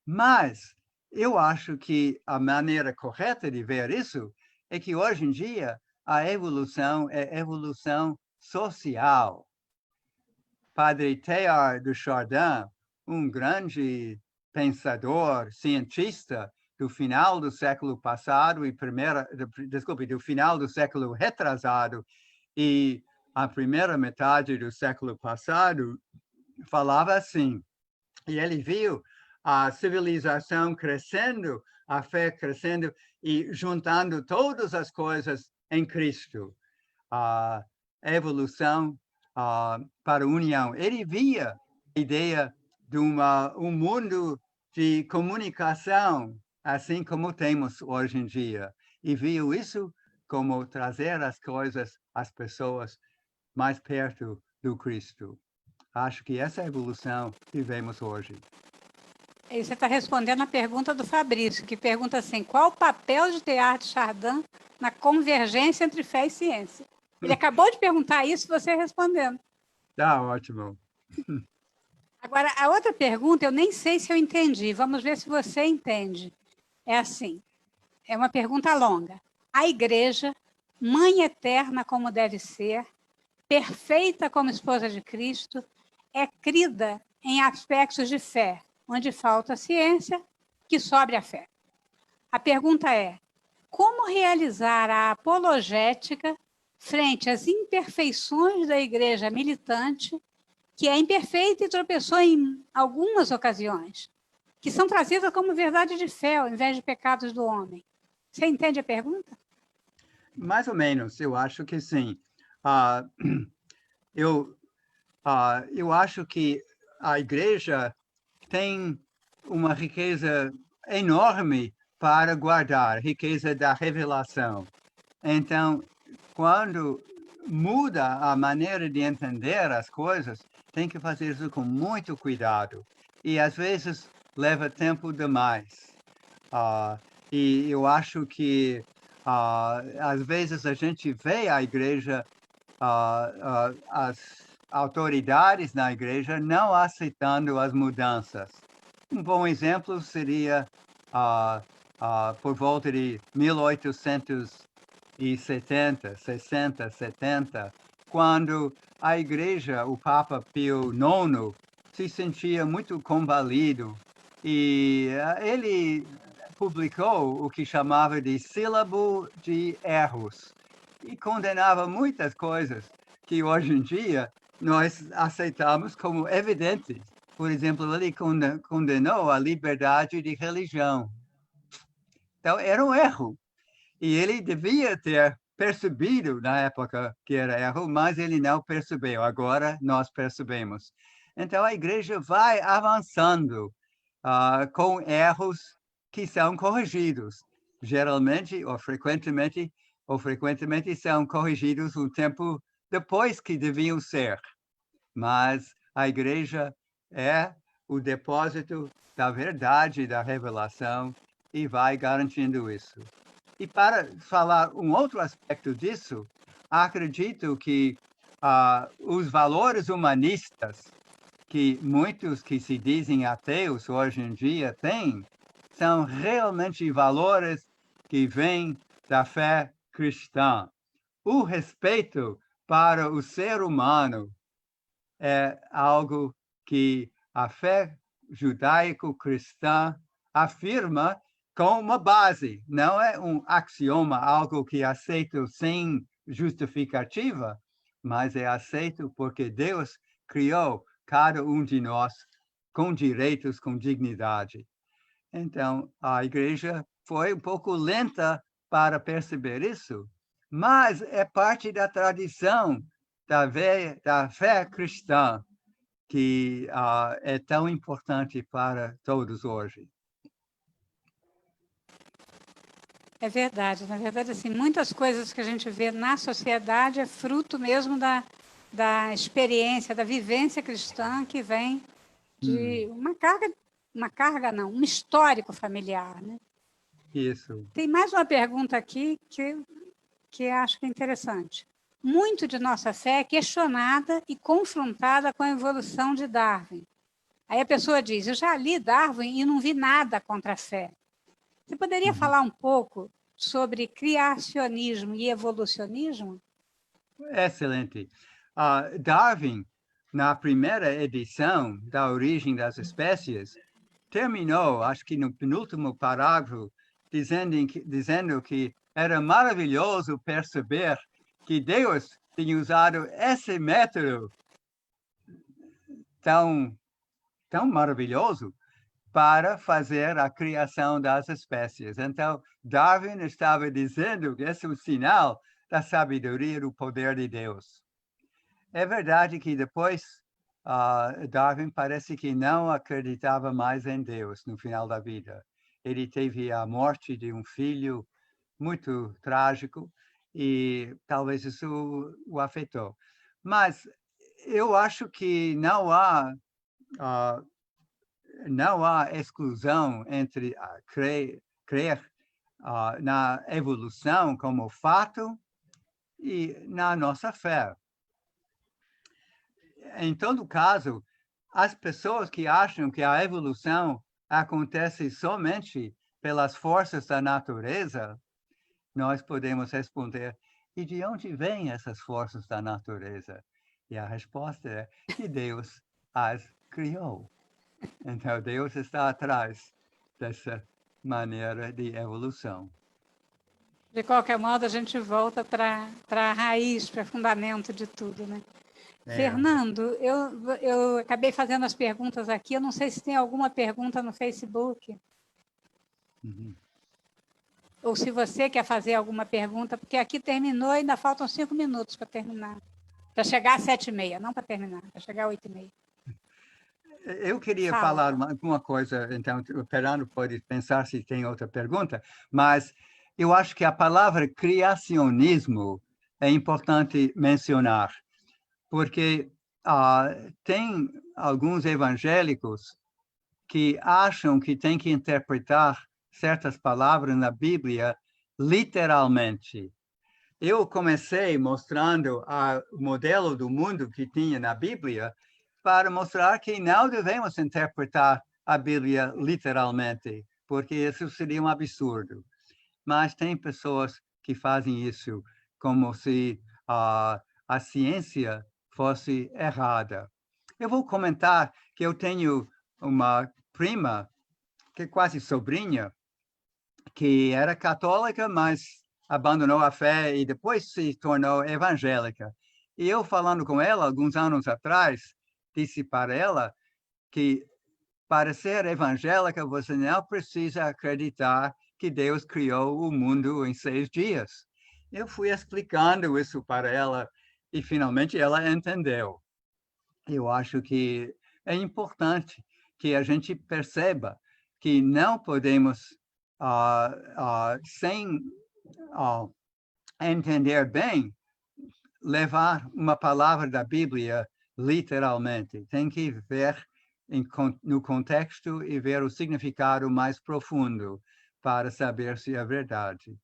Mas eu acho que a maneira correta de ver isso é que, hoje em dia, a evolução é evolução social. Padre Teilhard de Chardin, um grande pensador, cientista do final do século passado do final do século retrasado e a primeira metade do século passado, falava assim, e ele viu a civilização crescendo, a fé crescendo e juntando todas as coisas em Cristo. A evolução para a união. Ele via a ideia de um mundo de comunicação, assim como temos hoje em dia, e viu isso como trazer as coisas, as pessoas, mais perto do Cristo. Acho que essa é a evolução que vemos hoje. E você está respondendo a pergunta do Fabrício, que pergunta assim: qual o papel de Teilhard de Chardin na convergência entre fé e ciência? Ele acabou de perguntar isso, você respondendo. Tá ótimo. Agora, a outra pergunta, eu nem sei se eu entendi. Vamos ver se você entende. É assim, é uma pergunta longa. A igreja, mãe eterna como deve ser, perfeita como esposa de Cristo, é crida em aspectos de fé, onde falta a ciência, que sobre a fé. A pergunta é: como realizar a apologética frente às imperfeições da igreja militante, que é imperfeita e tropeçou em algumas ocasiões, que são trazidas como verdade de fé, ao invés de pecados do homem? Você entende a pergunta? Mais ou menos, eu acho que sim. Eu acho que a igreja tem uma riqueza enorme para guardar, riqueza da revelação. Então, quando muda a maneira de entender as coisas, tem que fazer isso com muito cuidado. E, às vezes, leva tempo demais. E eu acho que, às vezes, a gente vê a igreja, as autoridades na igreja não aceitando as mudanças. Um bom exemplo seria por volta de 1870, 60, 70, quando a igreja, o Papa Pio IX, se sentia muito combalido e ele publicou o que chamava de sílabo de erros e condenava muitas coisas que hoje em dia nós aceitamos como evidentes. Por exemplo, ele condenou a liberdade de religião. Então, era um erro. E ele devia ter percebido na época que era erro, mas ele não percebeu. Agora nós percebemos. Então, a igreja vai avançando com erros que são corrigidos. Geralmente, ou frequentemente são corrigidos um tempo depois que deviam ser. Mas a igreja é o depósito da verdade, da revelação, e vai garantindo isso. E para falar um outro aspecto disso, acredito que os valores humanistas que muitos que se dizem ateus hoje em dia têm são realmente valores que vêm da fé cristã. O respeito para o ser humano é algo que a fé judaico-cristã afirma com uma base, não é um axioma, algo que é aceito sem justificativa, mas é aceito porque Deus criou cada um de nós com direitos, com dignidade. Então, a igreja foi um pouco lenta para perceber isso, mas é parte da tradição da fé cristã que é tão importante para todos hoje. É verdade. Na verdade, assim, muitas coisas que a gente vê na sociedade é fruto mesmo da experiência, da vivência cristã que vem de um histórico familiar, né? Isso. Tem mais uma pergunta aqui que acho que é interessante. Muito de nossa fé é questionada e confrontada com a evolução de Darwin. Aí a pessoa diz, eu já li Darwin e não vi nada contra a fé. Você poderia falar um pouco sobre criacionismo e evolucionismo? Excelente. Darwin, na primeira edição da Origem das Espécies, terminou, acho que no penúltimo parágrafo, dizendo que era maravilhoso perceber que Deus tinha usado esse método tão maravilhoso para fazer a criação das espécies. Então, Darwin estava dizendo que esse é um sinal da sabedoria e do poder de Deus. É verdade que depois Darwin parece que não acreditava mais em Deus no final da vida. Ele teve a morte de um filho muito trágico e talvez isso o afetou. Mas eu acho que não há exclusão entre crer na evolução como fato e na nossa fé. Em todo caso, as pessoas que acham que a evolução acontece somente pelas forças da natureza, nós podemos responder, e de onde vêm essas forças da natureza? E a resposta é que Deus as criou. Então, Deus está atrás dessa maneira de evolução. De qualquer modo, a gente volta para a raiz, para o fundamento de tudo, né? Fernando, eu acabei fazendo as perguntas aqui, eu não sei se tem alguma pergunta no Facebook. Ou se você quer fazer alguma pergunta, porque aqui terminou e ainda faltam 5 minutos para terminar. Para chegar às 7h30, não para terminar, para chegar às 8h30. Eu queria falar alguma coisa, então o Fernando pode pensar se tem outra pergunta, mas eu acho que a palavra criacionismo é importante mencionar, porque tem alguns evangélicos que acham que tem que interpretar certas palavras na Bíblia literalmente. Eu comecei mostrando o modelo do mundo que tinha na Bíblia para mostrar que não devemos interpretar a Bíblia literalmente, porque isso seria um absurdo. Mas tem pessoas que fazem isso como se a ciência fosse errada. Eu vou comentar que eu tenho uma prima, que é quase sobrinha, que era católica, mas abandonou a fé e depois se tornou evangélica. E eu, falando com ela alguns anos atrás, disse para ela que para ser evangélica você não precisa acreditar que Deus criou o mundo em 6 dias. Eu fui explicando isso para ela e finalmente ela entendeu. Eu acho que é importante que a gente perceba que não podemos, sem entender bem, levar uma palavra da Bíblia literalmente. Tem que ver no contexto e ver o significado mais profundo para saber se é verdade.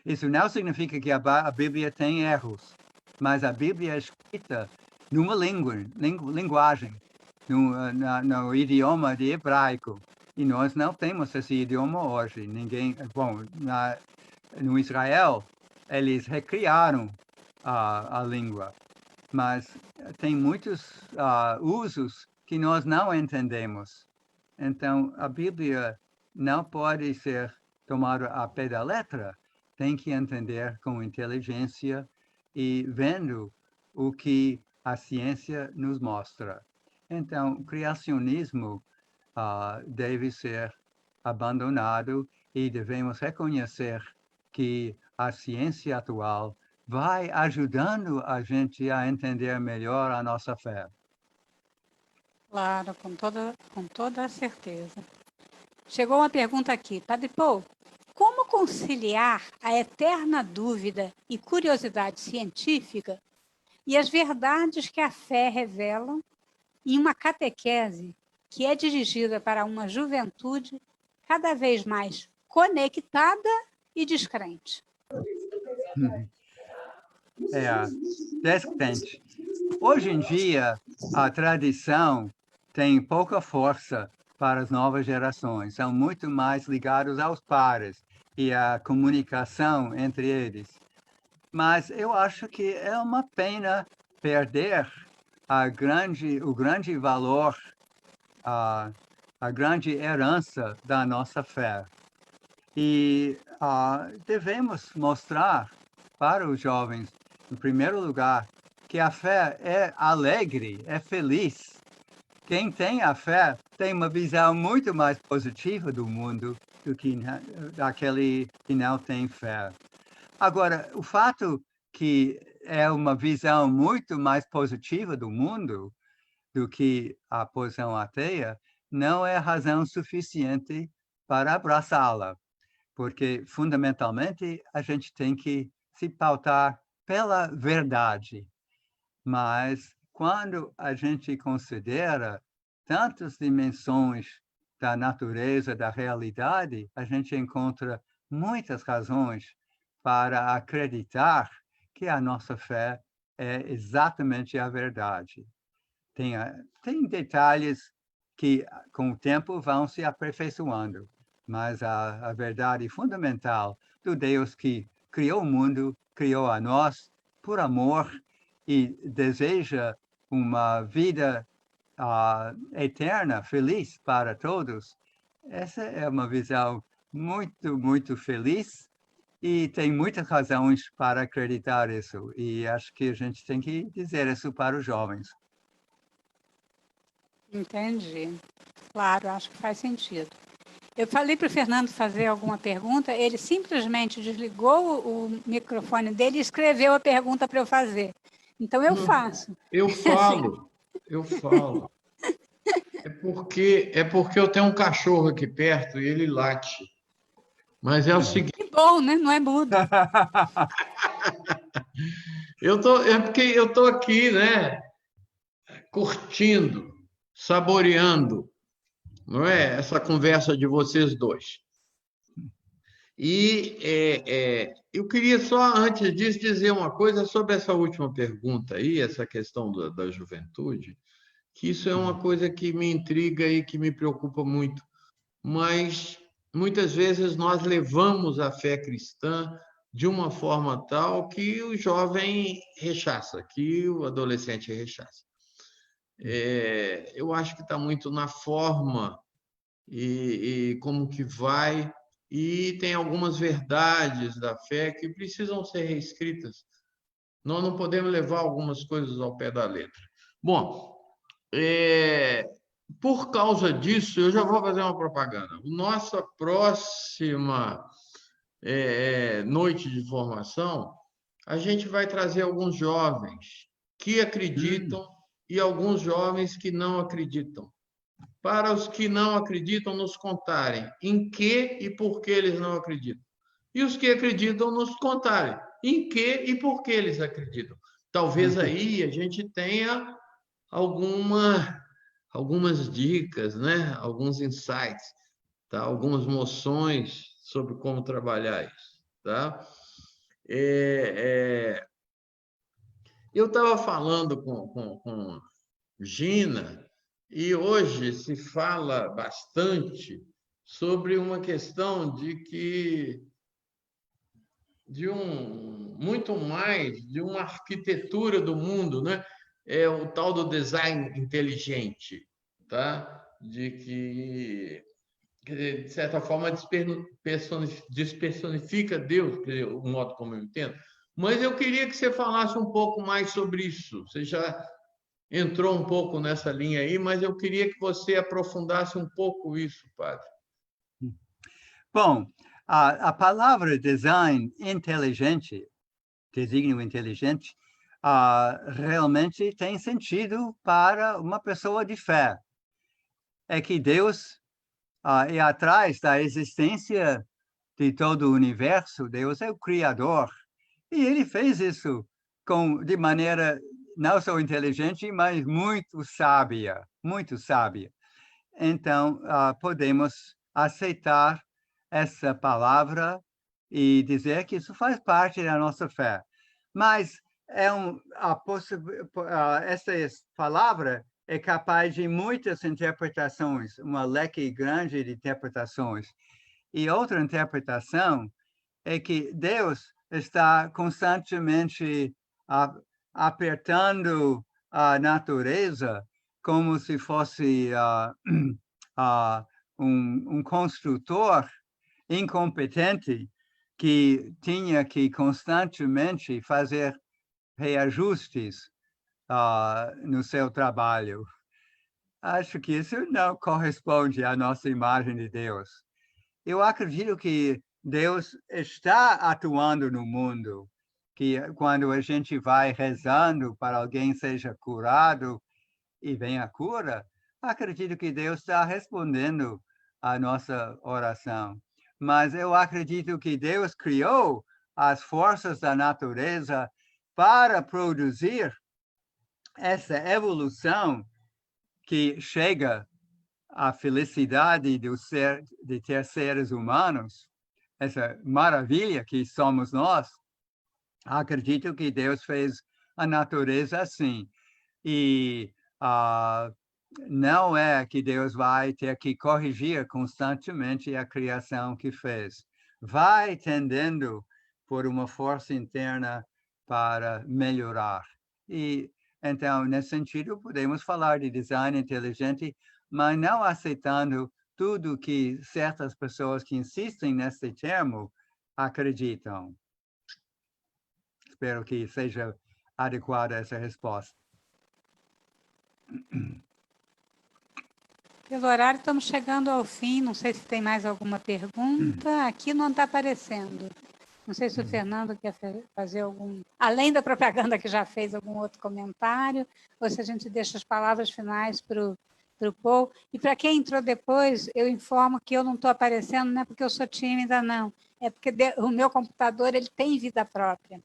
Isso não significa que a Bíblia tem erros, mas a Bíblia é escrita numa linguagem, no idioma de hebraico. E nós não temos esse idioma hoje. No Israel, eles recriaram a língua, mas tem muitos usos que nós não entendemos. Então, a Bíblia não pode ser tomada a pé da letra, tem que entender com inteligência e vendo o que a ciência nos mostra. Então, o criacionismo deve ser abandonado e devemos reconhecer que a ciência atual vai ajudando a gente a entender melhor a nossa fé. Claro, com toda a certeza. Chegou uma pergunta aqui. Padre Paul, como conciliar a eterna dúvida e curiosidade científica e as verdades que a fé revela em uma catequese que é dirigida para uma juventude cada vez mais conectada e descrente? Descrente. Hoje em dia, a tradição tem pouca força para as novas gerações. São muito mais ligados aos pares e à comunicação entre eles. Mas eu acho que é uma pena perder o grande valor, a grande herança da nossa fé. E devemos mostrar para os jovens, em primeiro lugar, que a fé é alegre, é feliz. Quem tem a fé tem uma visão muito mais positiva do mundo do que aquele que não tem fé. Agora, o fato que é uma visão muito mais positiva do mundo do que a posição ateia não é razão suficiente para abraçá-la, porque, fundamentalmente, a gente tem que se pautar pela verdade. Mas, quando a gente considera tantas dimensões da natureza, da realidade, a gente encontra muitas razões para acreditar que a nossa fé é exatamente a verdade. Tem detalhes que, com o tempo, vão se aperfeiçoando, mas a verdade fundamental do Deus que criou o mundo, criou a nós por amor e deseja uma vida eterna, feliz para todos, essa é uma visão muito, muito feliz e tem muitas razões para acreditar isso. E acho que a gente tem que dizer isso para os jovens. Entendi. Claro, acho que faz sentido. Eu falei para o Fernando fazer alguma pergunta, ele simplesmente desligou o microfone dele e escreveu a pergunta para eu fazer. Então, eu faço. Eu falo. É porque eu tenho um cachorro aqui perto e ele late. Mas é o seguinte... Que bom, né? Não é mudo. É porque eu estou aqui, né? Curtindo, saboreando, não é? Essa conversa de vocês dois. E eu queria só, antes disso, dizer uma coisa sobre essa última pergunta aí, essa questão da juventude, que isso é uma coisa que me intriga e que me preocupa muito. Mas, muitas vezes, nós levamos a fé cristã de uma forma tal que o jovem rechaça, que o adolescente rechaça. Eu acho que está muito na forma e como que vai, e tem algumas verdades da fé que precisam ser reescritas. Nós não podemos levar algumas coisas ao pé da letra. Bom, por causa disso, eu já vou fazer uma propaganda. Nossa próxima noite de formação, a gente vai trazer alguns jovens que acreditam e alguns jovens que não acreditam. Para os que não acreditam, nos contarem em que e por que eles não acreditam. E os que acreditam, nos contarem em que e por que eles acreditam. Talvez aí a gente tenha algumas dicas, né? Alguns insights, tá? Algumas moções sobre como trabalhar isso. Tá? Eu estava falando com Gina, e hoje se fala bastante sobre uma questão muito mais de uma arquitetura do mundo, né? É o tal do design inteligente, tá? De que de certa forma despersonifica Deus, o modo como eu entendo. Mas eu queria que você falasse um pouco mais sobre isso. Você já entrou um pouco nessa linha aí, mas eu queria que você aprofundasse um pouco isso, padre. Bom, a palavra design inteligente, desígnio inteligente, realmente tem sentido para uma pessoa de fé. É que Deus é atrás da existência de todo o universo, Deus é o Criador. E ele fez isso de maneira não só inteligente, mas muito sábia, muito sábia. Então, podemos aceitar essa palavra e dizer que isso faz parte da nossa fé. Mas essa palavra é capaz de muitas interpretações, uma leque grande de interpretações. E outra interpretação é que Deus está constantemente apertando a natureza como se fosse um construtor incompetente que tinha que constantemente fazer reajustes no seu trabalho. Acho que isso não corresponde à nossa imagem de Deus. Eu acredito que Deus está atuando no mundo, que quando a gente vai rezando para alguém seja curado e vem a cura, acredito que Deus está respondendo à nossa oração. Mas eu acredito que Deus criou as forças da natureza para produzir essa evolução que chega à felicidade de ter seres humanos, essa maravilha que somos nós. Acredito que Deus fez a natureza assim. E não é que Deus vai ter que corrigir constantemente a criação que fez. Vai tendendo por uma força interna para melhorar. E, então, nesse sentido, podemos falar de design inteligente, mas não aceitando tudo que certas pessoas que insistem nesse termo acreditam. Espero que seja adequada essa resposta. Pelo horário, estamos chegando ao fim. Não sei se tem mais alguma pergunta. Aqui não está aparecendo. Não sei se o Fernando quer fazer algum... Além da propaganda que já fez, algum outro comentário, ou se a gente deixa as palavras finais para o Paul. E para quem entrou depois, eu informo que eu não estou aparecendo, não é porque eu sou tímida, não. É porque o meu computador ele tem vida própria.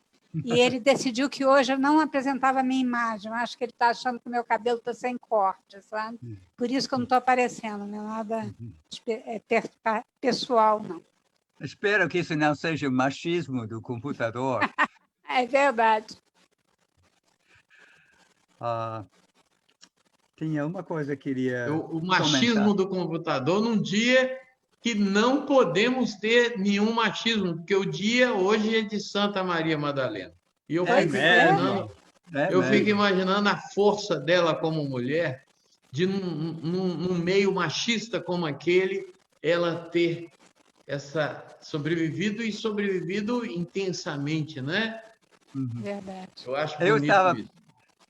E ele decidiu que hoje eu não apresentava a minha imagem. Eu acho que ele está achando que o meu cabelo está sem corte, sabe? Por isso que eu não estou aparecendo, não é nada pessoal, não. Espero que isso não seja o machismo do computador. É verdade. Tinha uma coisa que queria O machismo comentar. do computador num dia que não podemos ter nenhum machismo, porque o dia hoje é de Santa Maria Madalena. E eu fico imaginando a força dela como mulher, de num meio machista como aquele, ela ter sobrevivido intensamente, né? Verdade. Eu acho bonito isso.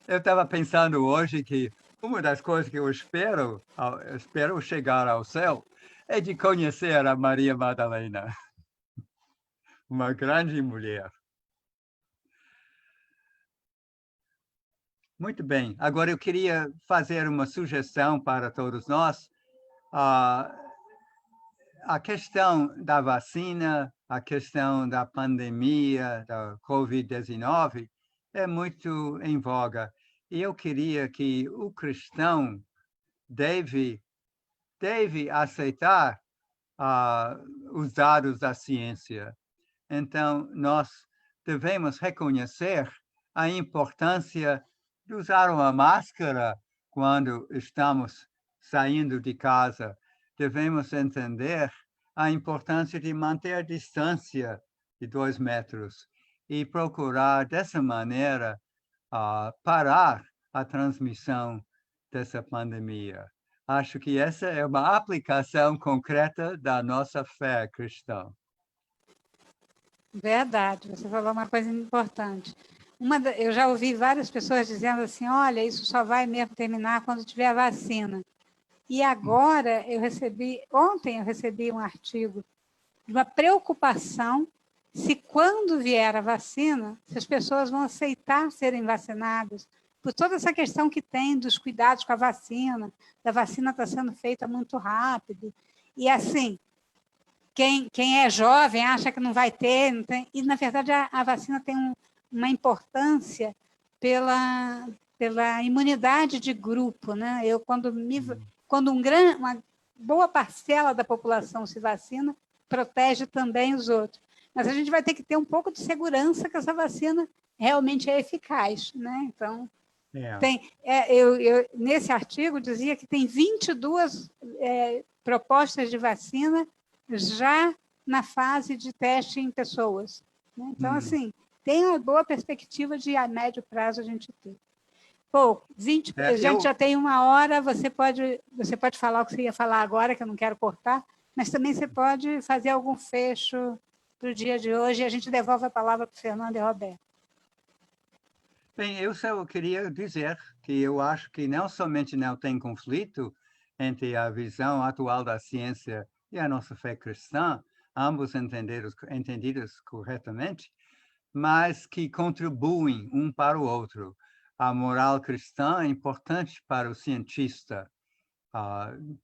Eu estava pensando hoje que uma das coisas que eu espero chegar ao céu é de conhecer a Maria Madalena, uma grande mulher. Muito bem. Agora eu queria fazer uma sugestão para todos nós. A questão da vacina, a questão da pandemia, da Covid-19, é muito em voga. E eu queria que o cristão deve aceitar os dados da ciência. Então, nós devemos reconhecer a importância de usar uma máscara quando estamos saindo de casa. Devemos entender a importância de manter a distância de 2 metros e procurar, dessa maneira, parar a transmissão dessa pandemia. Acho que essa é uma aplicação concreta da nossa fé cristã. Verdade, você falou uma coisa importante. Eu já ouvi várias pessoas dizendo assim, olha, isso só vai mesmo terminar quando tiver a vacina. E agora, ontem eu recebi um artigo de uma preocupação se quando vier a vacina, se as pessoas vão aceitar serem vacinadas, por toda essa questão que tem dos cuidados com a vacina, da vacina está sendo feita muito rápido. E assim, quem é jovem acha que não vai ter, não tem, e na verdade a vacina tem uma importância pela imunidade de grupo, né? Quando uma boa parcela da população se vacina, protege também os outros. Mas a gente vai ter que ter um pouco de segurança que essa vacina realmente é eficaz, né? Então, nesse artigo dizia que tem 22 propostas de vacina já na fase de teste em pessoas, né? Então, assim, tem uma boa perspectiva de, a médio prazo, a gente ter. Pô, a gente já tem 1 hora, você pode falar o que você ia falar agora, que eu não quero cortar, mas também você pode fazer algum fecho para o dia de hoje e a gente devolve a palavra para o Fernando e Roberto. Bem, eu só queria dizer que eu acho que não somente não tem conflito entre a visão atual da ciência e a nossa fé cristã, ambos entendidos corretamente, mas que contribuem um para o outro. A moral cristã é importante para o cientista.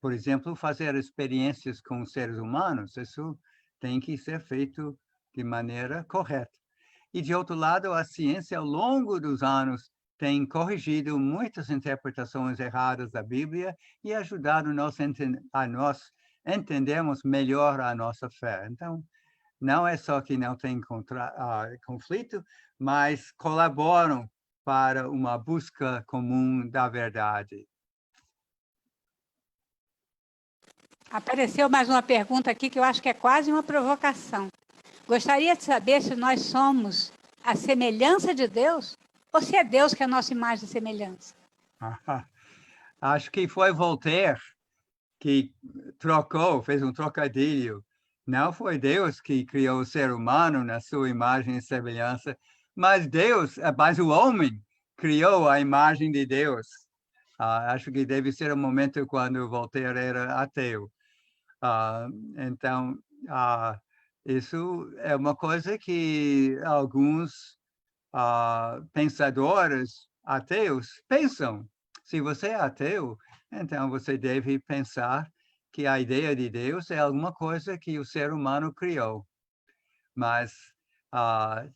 Por exemplo, fazer experiências com seres humanos, isso tem que ser feito de maneira correta. E, de outro lado, a ciência, ao longo dos anos, tem corrigido muitas interpretações erradas da Bíblia e ajudado a nós entendermos melhor a nossa fé. Então, não é só que não tem conflito, mas colaboram para uma busca comum da verdade. Apareceu mais uma pergunta aqui que eu acho que é quase uma provocação. Gostaria de saber se nós somos a semelhança de Deus ou se é Deus que é a nossa imagem e semelhança. Acho que foi Voltaire que fez um trocadilho. Não foi Deus que criou o ser humano na sua imagem e semelhança, mas o homem criou a imagem de Deus. Acho que deve ser o momento quando Voltaire era ateu. Então, isso é uma coisa que alguns pensadores ateus pensam. Se você é ateu, então você deve pensar que a ideia de Deus é alguma coisa que o ser humano criou. Mas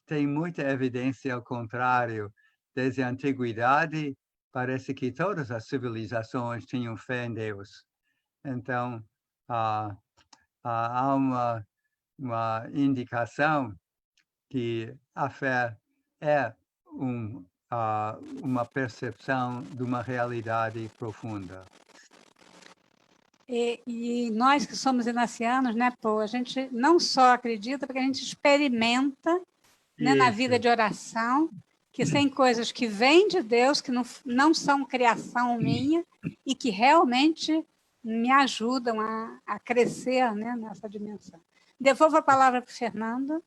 tem muita evidência ao contrário. Desde a antiguidade, parece que todas as civilizações tinham fé em Deus. Então, há uma indicação que a fé é uma percepção de uma realidade profunda. E nós que somos inacianos, né, pô, a gente não só acredita, porque a gente experimenta, né, na vida de oração, que tem coisas que vêm de Deus, que não são criação minha, e que realmente me ajudam a crescer, né, nessa dimensão. Devolvo a palavra para o Fernando.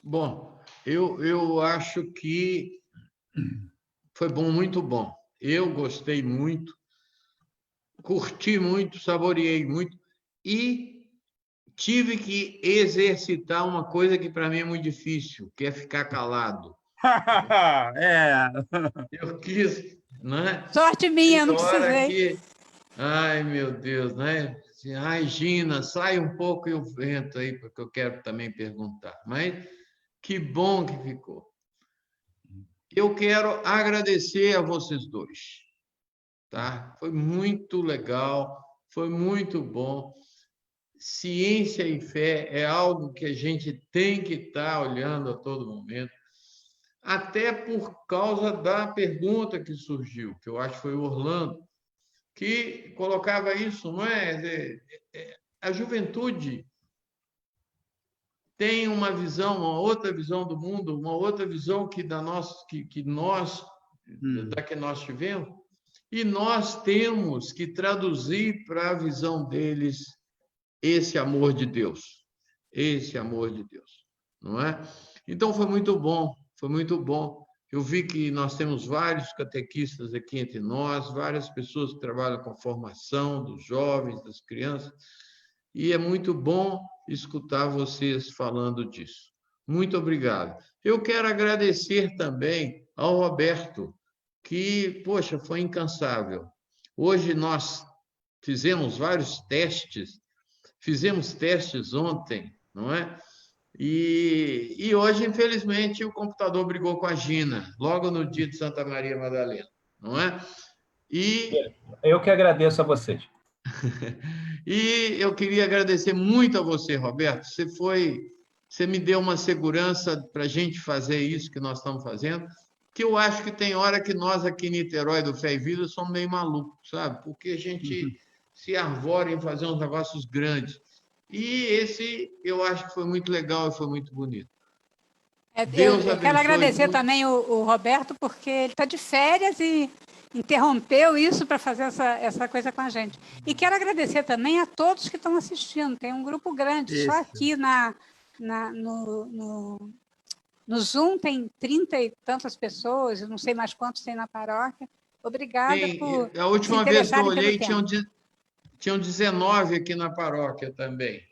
Bom, eu acho que foi muito bom. Eu gostei muito, curti muito, saboreei muito e tive que exercitar uma coisa que para mim é muito difícil, que é ficar calado. Eu quis, né? Sorte minha, não precisei. Ai, meu Deus, né? Ai, Gina, sai um pouco e o vento aí, porque eu quero também perguntar. Mas que bom que ficou. Eu quero agradecer a vocês dois, tá? Foi muito legal, foi muito bom. ciência e fé é algo que a gente tem que estar olhando a todo momento, até por causa da pergunta que surgiu, que eu acho que foi o Orlando, que colocava isso, não é? A juventude tem uma visão, uma outra visão do mundo, uma outra visão que da que nós tivemos, e nós temos que traduzir para a visão deles esse amor de Deus, não é? Então foi muito bom, foi muito bom. Eu vi que nós temos vários catequistas aqui entre nós, várias pessoas que trabalham com a formação dos jovens, das crianças, e é muito bom escutar vocês falando disso. Muito obrigado. Eu quero agradecer também ao Roberto, que, poxa, foi incansável. Hoje nós fizemos vários testes, fizemos testes ontem, não é? E hoje, infelizmente, o computador brigou com a Gina, logo no dia de Santa Maria Madalena, não é? Eu que agradeço a vocês. E eu queria agradecer muito a você, Roberto. Você me deu uma segurança para a gente fazer isso que nós estamos fazendo, que eu acho que tem hora que nós aqui em Niterói, do Fé e Vida, somos meio malucos, sabe? Porque a gente se arvora em fazer uns negócios grandes. E esse eu acho que foi muito legal e foi muito bonito. Eu quero agradecer também o Roberto, porque ele está de férias e interrompeu isso para fazer essa coisa com a gente. E quero agradecer também a todos que estão assistindo. Tem um grupo grande, isso. Só aqui no Zoom tem 30 e tantas pessoas, eu não sei mais quantos tem na paróquia. Obrigada por a última vez que eu olhei, tinham 19 aqui na paróquia também.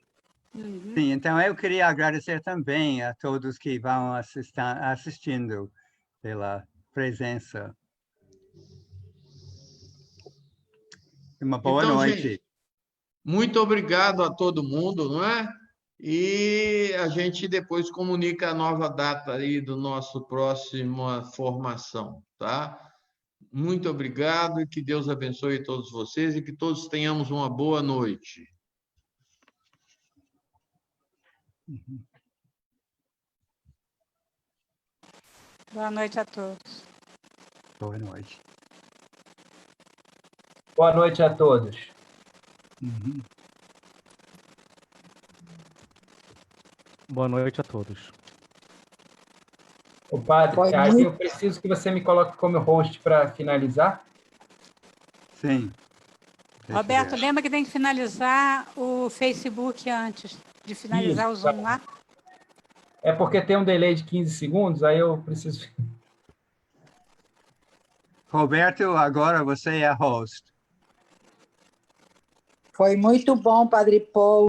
Sim, então eu queria agradecer também a todos que vão assistindo pela presença. Uma boa noite. Gente, muito obrigado a todo mundo, não é? E a gente depois comunica a nova data aí do nosso próxima formação, tá? Muito obrigado e que Deus abençoe todos vocês e que todos tenhamos uma boa noite. Boa noite a todos. Boa noite. Boa noite a todos. Boa noite a todos. O padre, aí eu preciso que você me coloque como host para finalizar. Sim. Roberto, lembra que tem que finalizar o Facebook antes de finalizar o Zoom lá? É porque tem um delay de 15 segundos, aí eu preciso... Roberto, agora você é host. Foi muito bom, Padre Paul.